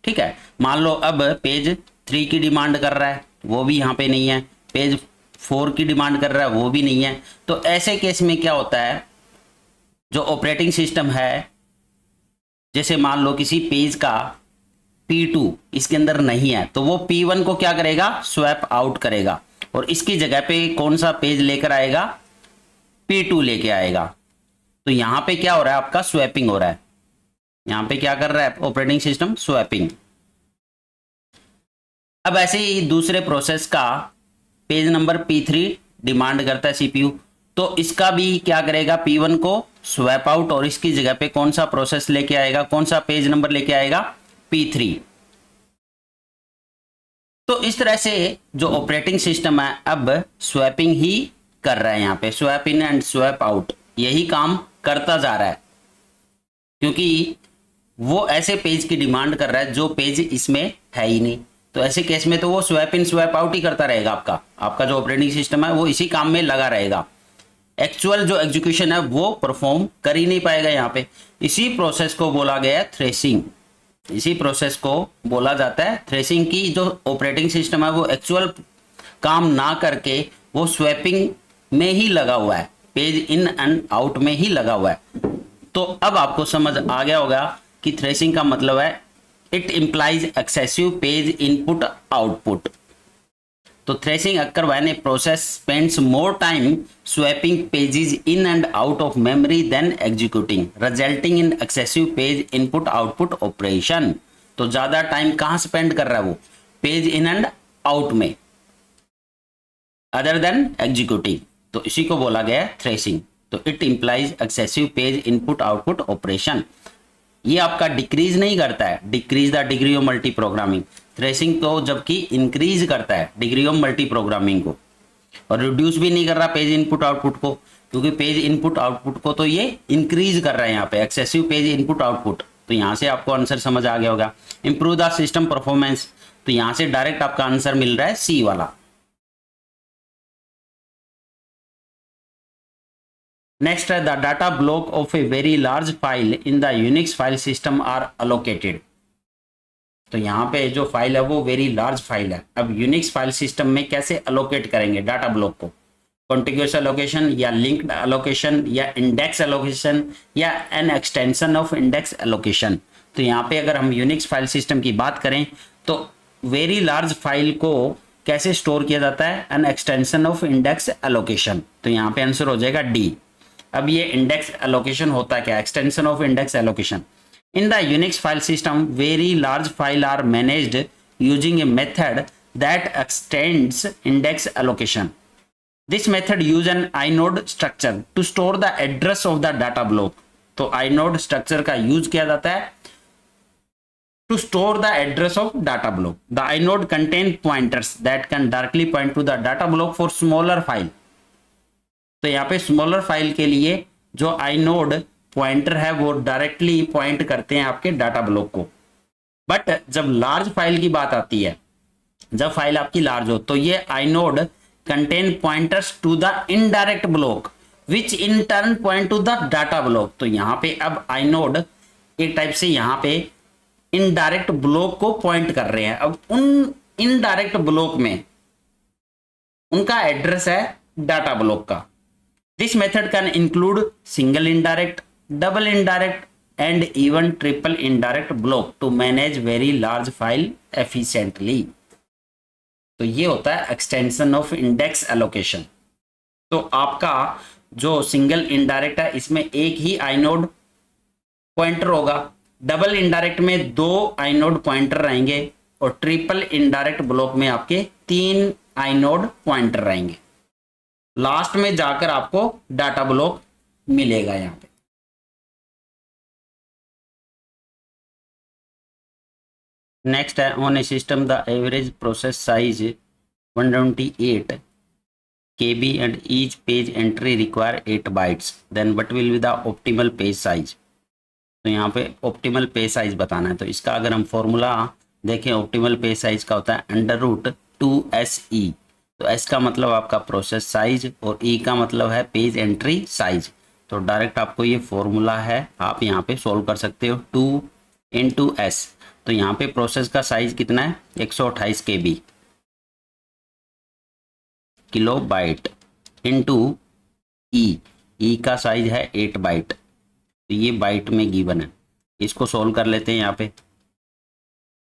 ठीक है, मान लो अब पेज 3 की डिमांड कर रहा है, वो भी यहाँ पे नहीं है, पेज 4 की डिमांड कर रहा है, वो भी नहीं है। तो ऐसे केस में क्या होता है, जो ऑपरेटिंग सिस्टम है, जैसे मान लो किसी पेज का P2 इसके अंदर नहीं है, तो वो P1 को क्या करेगा, स्वैप आउट करेगा और इसकी जगह पे कौन सा पेज लेकर आएगा, P2 लेके आएगा। तो यहाँ पे क्या हो रहा है, आपका स्वैपिंग हो रहा है। यहाँ पे क्या कर रहा है ऑपरेटिंग सिस्टम, स्वैपिंग। अब ऐसे ही दूसरे प्रोसेस का पेज नंबर P3 डिमांड करता है सीपीयू, तो इसका भी क्या करेगा, P1 को स्वैप आउट और इसकी जगह पे कौन सा प्रोसेस लेके आएगा, कौन सा पेज नंबर लेके आएगा, P3। तो इस तरह से जो ऑपरेटिंग सिस्टम है अब स्वैपिंग ही कर रहा है, यहाँ पे swap in and swap out यही काम करता जा रहा है, क्योंकि वो ऐसे पेज की डिमांड कर रहा है जो पेज इसमें है ही नहीं। तो ऐसे केस में तो वो स्वैप इन स्वैप आउट ही करता रहेगा, आपका जो ऑपरेटिंग सिस्टम है वो इसी काम में लगा रहेगा। एक्चुअल जो एग्जीक्यूशन है वो परफॉर्म कर ही नहीं पाएगा यहाँ पे। इसी प्रोसेस को बोला गया है थ्रेसिंग। इसी प्रोसेस को बोला जाता है थ्रेसिंग की जो ऑपरेटिंग सिस्टम है वो एक्चुअल काम ना करके वो स्वैपिंग में ही लगा हुआ है, पेज इन एंड आउट में ही लगा हुआ है। तो अब आपको समझ आ गया होगा कि थ्रेसिंग का मतलब है it implies excessive page input output. तो thrashing occur when a process spends more time swapping pages in and out of memory than executing resulting in excessive page input output operation. तो ज्यादा टाइम कहां स्पेंड कर रहा है वो, पेज इन एंड आउट में, अदर देन एग्जीक्यूटिंग। तो इसी को बोला गया है थ्रेसिंग। तो it implies excessive page input output operation. ये आपका डिक्रीज नहीं करता है, decrease the degree of multi programming. Threshing तो जबकि इंक्रीज करता है डिग्री ऑफ मल्टी प्रोग्रामिंग को, और रिड्यूस भी नहीं कर रहा पेज इनपुट आउटपुट को, क्योंकि पेज इनपुट आउटपुट को तो ये इंक्रीज कर रहा है यहाँ पे, एक्सेसिव पेज इनपुट आउटपुट। तो यहाँ से आपको आंसर समझ आ गया होगा। इंप्रूव द सिस्टम परफॉर्मेंस, तो यहाँ से डायरेक्ट आपका आंसर मिल रहा है सी वाला। नेक्स्ट है the data block of a very large file in the Unix file system are allocated. तो यहाँ पे जो फाइल है वो वेरी लार्ज फाइल है। अब यूनिक्स फाइल सिस्टम में कैसे अलोकेट करेंगे डाटा ब्लॉक को, कॉन्टिग्यूअस एलोकेशन या लिंक्ड एलोकेशन या इंडेक्स एलोकेशन या an extension of index allocation. तो यहाँ पे अगर हम यूनिक्स फाइल सिस्टम की बात करें तो वेरी लार्ज फाइल को कैसे स्टोर किया जाता है, an extension of index allocation. तो यहाँ पे आंसर हो जाएगा डी। अब ये इंडेक्स एलोकेशन होता क्या, extension of index allocation. In the Unix file system, very large files are managed using a method that extends index allocation. This method uses an inode structure to store the address of the data block. तो inode structure का use किया जाता है to store the address of data block. The inode contains pointers that can directly point to the data block for smaller file. तो यहाँ पे स्मॉलर फाइल के लिए जो inode पॉइंटर है वो डायरेक्टली पॉइंट करते हैं आपके डाटा ब्लॉक को। बट जब लार्ज फाइल की बात आती है, जब फाइल आपकी लार्ज हो, तो ये inode contain pointers to the indirect block which in turn point to the data block. तो यहाँ पे अब आइनोड एक टाइप से यहाँ पे इनडायरेक्ट ब्लॉक को पॉइंट कर रहे हैं। अब उन इनडायरेक्ट ब्लॉक में उनका एड्रेस है डाटा ब्लॉक का। This method can include single indirect, double indirect and even triple indirect block to manage very large file efficiently। तो ये होता है एक्सटेंशन ऑफ इंडेक्स एलोकेशन। तो आपका जो सिंगल इनडायरेक्ट है इसमें एक ही आइनोड पॉइंटर होगा, डबल इनडायरेक्ट में दो आइनोड पॉइंटर रहेंगे, और ट्रिपल इनडायरेक्ट ब्लॉक में आपके 3 आइनोड पॉइंटर रहेंगे। लास्ट में जाकर आपको डाटा ब्लॉक मिलेगा यहाँ पे। नेक्स्ट है on A system the average process size 128 KB and each page entry require 8 bytes, then what will be the optimal page size। तो यहाँ पे ऑप्टिमल पेज साइज बताना है। तो इसका अगर हम फॉर्मूला देखें, ऑप्टिमल पेज साइज का होता है √2SE। तो S का मतलब आपका प्रोसेस साइज और E का मतलब है पेज एंट्री साइज। तो डायरेक्ट आपको ये फॉर्मूला है, आप यहाँ पे सोल्व कर सकते हो 2 × S। तो यहाँ पे प्रोसेस का साइज कितना है 128 KB किलो बाइट इंटू ई का साइज है 8 बाइट। तो ये बाइट में गिवन है, इसको सोल्व कर लेते हैं। यहाँ पे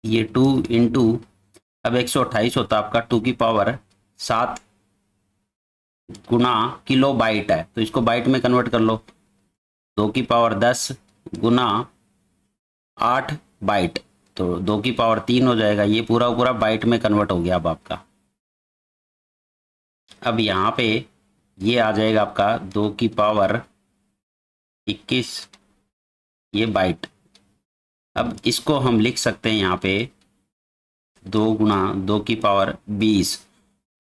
ये 2 × अब 128 होता आपका 2 की पावर 7 गुना किलो बाइट है, तो इसको बाइट में कन्वर्ट कर लो, 2 की पावर 10 गुना 8 बाइट, तो 2 की पावर 3 हो जाएगा। ये पूरा पूरा बाइट में कन्वर्ट हो गया अब आपका। अब यहाँ पे ये आ जाएगा आपका 2 की पावर 21 ये बाइट। अब इसको हम लिख सकते हैं यहाँ पे 2 गुना 2 की पावर 20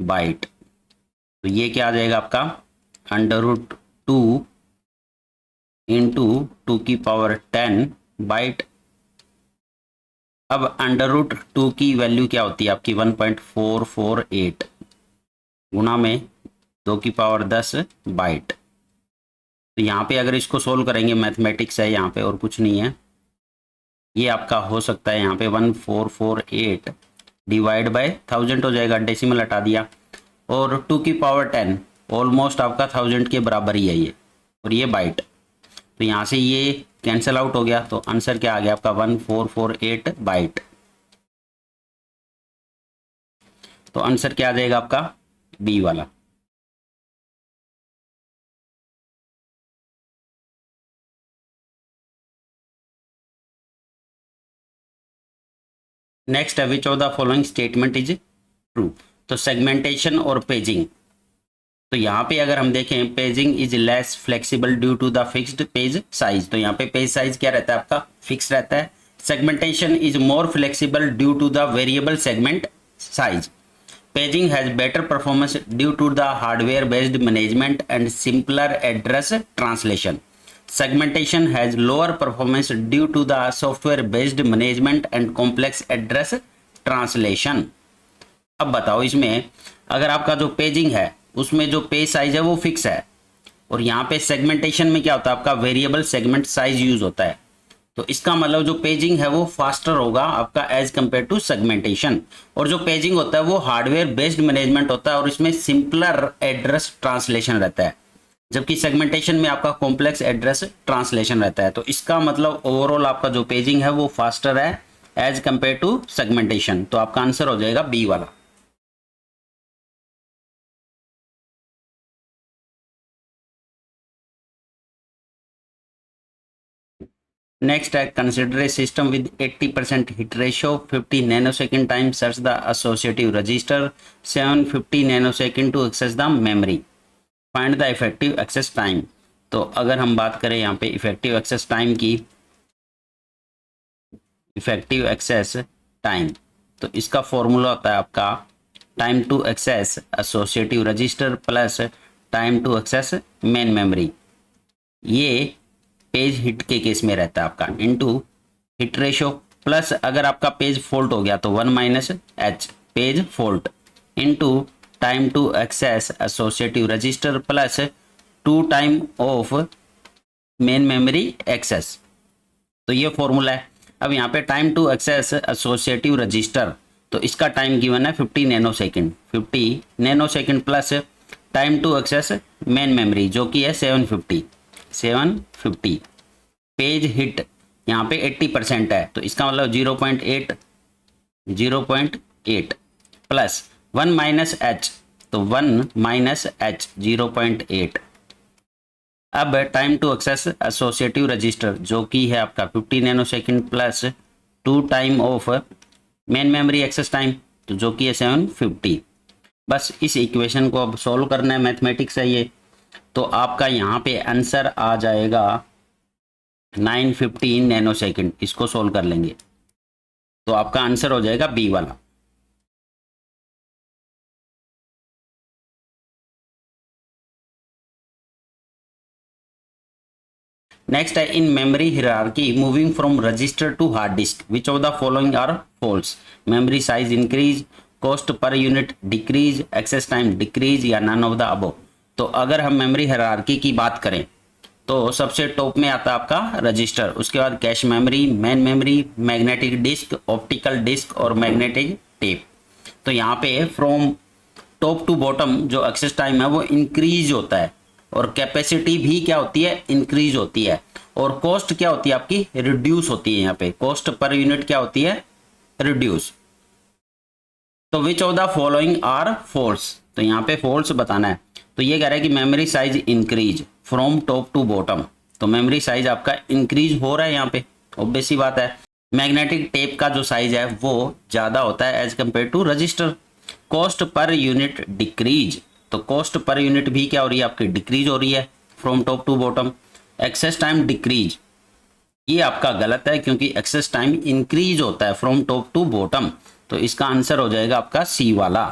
बाइट। तो ये क्या आ जाएगा आपका √2 × 2 की पावर 10 बाइट। अब √2 की वैल्यू क्या होती है आपकी 1.448 गुना में 2 की पावर 10 बाइट। तो यहाँ पे अगर इसको सोल्व करेंगे, मैथमेटिक्स है यहाँ पे और कुछ नहीं है, ये आपका हो सकता है यहाँ पे 1448 डिवाइड बाय 1000 हो जाएगा, डेसिमल हटा दिया, और 2 की पावर 10 ऑलमोस्ट आपका 1000 के बराबर ही है ये, और ये बाइट। तो यहाँ से ये कैंसिल आउट हो गया, तो आंसर क्या आ गया आपका 1448 बाइट। तो आंसर क्या आ जाएगा आपका बी वाला। नेक्स्ट है which of the following statement is true. तो सेगमेंटेशन और पेजिंग, तो यहाँ पे अगर हम देखें paging is less flexible due to the fixed page size, तो यहाँ पे पेज साइज क्या रहता है आपका फिक्स रहता है। Segmentation is more flexible due to the variable segment size. Paging has better performance due to the hardware based management and simpler address translation. Segmentation has lower performance due to the software based management and complex address translation. अब बताओ इसमें अगर आपका जो पेजिंग है उसमें जो पेज साइज है वो फिक्स है, और यहाँ पे सेगमेंटेशन में क्या होता है आपका वेरिएबल सेगमेंट साइज यूज होता है, तो इसका मतलब जो पेजिंग है वो फास्टर होगा आपका एज कंपेयर टू सेगमेंटेशन। और जो पेजिंग होता है वो हार्डवेयर बेस्ड मैनेजमेंट होता है और इसमें सिंपलर एड्रेस ट्रांसलेशन रहता है, जबकि सेगमेंटेशन में आपका कॉम्प्लेक्स एड्रेस ट्रांसलेशन रहता है। तो इसका मतलब ओवरऑल आपका जो पेजिंग है वो फास्टर है एज कंपेयर टू सेगमेंटेशन। तो आपका आंसर हो जाएगा बी वाला। नेक्स्ट है consider a system with 80% hit ratio, 50 nanosecond time search the associative register, 750 nanosecond to access the memory, find the effective access time. तो अगर हम बात करें यहाँ पे इफेक्टिव एक्सेस टाइम की, इफेक्टिव एक्सेस टाइम, तो इसका फॉर्मूला होता है आपका time to access associative register plus time to access main memory. ये पेज हिट के केस में रहता है आपका इनटू हिट रेशो प्लस अगर आपका पेज फॉल्ट हो गया तो 1 minus H page fault into time to access associative register plus 2 time of main memory access. तो ये फॉर्मूला है। अब यहाँ पे time to access associative register, तो इसका टाइम गिवन है 50 nanosecond, 50 nanosecond plus time to access main memory जो कि है 750 पेज हिट यहाँ पे 80% है, तो इसका मतलब 0.8 प्लस 1 माइनस एच, तो 1 माइनस एच 0.8। अब time to access associative register जो कि है आपका 50 nanosecond plus 2 time of main memory access time, तो जो कि है 750। बस इस इक्वेशन को अब सॉल्व करना है, मैथमेटिक्स है ये। तो आपका यहाँ पे आंसर आ जाएगा 915 नैनो सेकेंड, इसको सोल्व कर लेंगे तो आपका आंसर हो जाएगा बी वाला। नेक्स्ट है in memory hierarchy moving from register to hard disk which of the following are false. Memory size increase, cost per unit decrease, access time decrease या नन ऑफ द अबव। तो अगर हम मेमोरी हायरार्की की बात करें तो सबसे टॉप में आता है आपका रजिस्टर, उसके बाद cache memory, main memory, magnetic disk, optical disk और मैग्नेटिक टेप। तो यहाँ पे फ्रॉम टॉप टू बॉटम जो एक्सेस टाइम है वो इंक्रीज होता है और कैपेसिटी भी क्या होती है इंक्रीज होती है, और कॉस्ट क्या होती है आपकी रिड्यूस होती है। यहाँ पे कॉस्ट पर यूनिट क्या होती है रिड्यूस। तो which of the following are false, तो यहाँ पे फॉल्स बताना है। तो ये कह रहा है कि memory size increase from top to bottom, तो मेमोरी साइज आपका इंक्रीज हो रहा है यहाँ पे, ऑब्वियस सी बात है। मैग्नेटिक टेप का जो साइज है वो ज्यादा होता है as compare to register. Cost per unit decrease, तो कॉस्ट पर यूनिट भी क्या हो रही है आपकी डिक्रीज हो रही है from top to bottom. Access time decrease, ये आपका गलत है क्योंकि एक्सेस टाइम इंक्रीज होता है फ्रॉम टॉप टू बॉटम, तो इसका आंसर हो जाएगा आपका सी वाला।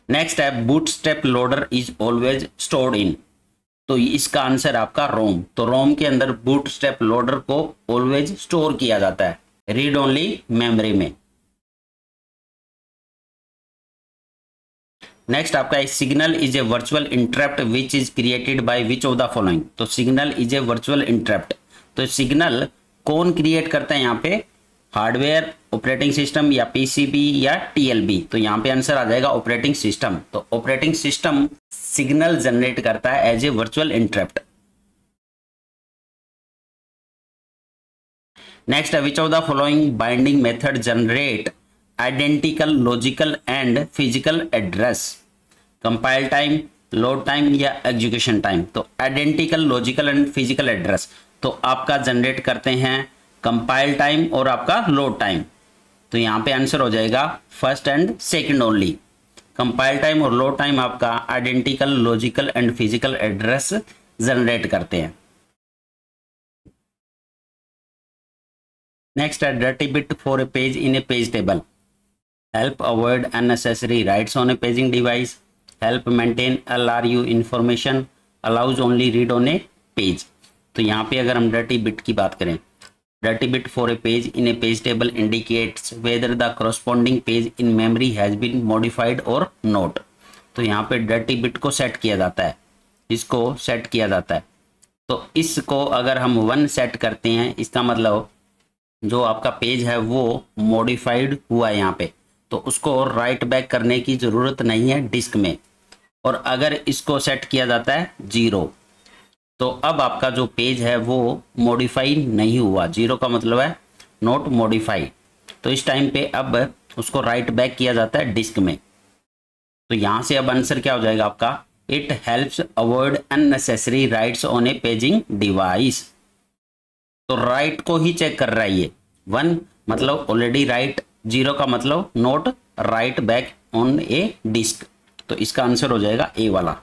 नेक्स्ट है bootstrap loader is always stored in, तो इसका आंसर आपका रोम। तो रोम के अंदर बूटस्ट्रैप लोडर को ऑलवेज स्टोर किया जाता है रीड ओनली मेमोरी में। नेक्स्ट आपका है signal is a virtual interrupt which is created by which of the following. तो signal is a virtual interrupt, तो सिग्नल कौन क्रिएट करता है यहाँ पे, हार्डवेयर, ऑपरेटिंग सिस्टम या पीसीबी या टीएलबी। तो यहाँ पे आंसर आ जाएगा ऑपरेटिंग सिस्टम। तो ऑपरेटिंग सिस्टम सिग्नल जनरेट करता है as a virtual interrupt. Next which of the following binding method generate identical logical and physical address, compile time, load time या एग्जीक्यूशन टाइम। तो identical logical and physical address तो आपका जनरेट करते हैं कंपाइल टाइम और आपका लोड टाइम। तो यहाँ पे आंसर हो जाएगा first and second only. Compile time और लोड टाइम आपका identical logical and physical address generate करते हैं। नेक्स्ट है dirty bit for a page in a page table, help avoid unnecessary writes on a paging device, help maintain LRU information, allows only read on a page। तो यहाँ पे अगर हम डर्टी बिट की बात करें, dirty bit for a page in a page table indicates whether the corresponding page in memory has been modified और नोट। तो यहाँ पे डर्टी बिट को सेट किया जाता है, इसको सेट किया जाता है। तो इसको अगर हम 1 सेट करते हैं, इसका मतलब जो आपका पेज है वो मॉडिफाइड हुआ है यहाँ पे, तो उसको राइट बैक करने की ज़रूरत नहीं है डिस्क में। और अगर इसको सेट किया जाता है 0, तो अब आपका जो पेज है वो मॉडिफाई नहीं हुआ। 0 का मतलब है नॉट मॉडिफाइड। तो इस टाइम पे अब उसको राइट बैक किया जाता है डिस्क में। तो यहाँ से अब आंसर क्या हो जाएगा आपका, it helps avoid unnecessary rights on A paging device. तो राइट को ही चेक कर रहा है ये। 1 मतलब ऑलरेडी राइट, 0 का मतलब not write back on a disk. तो इसका आंसर हो जाएगा ए वाला।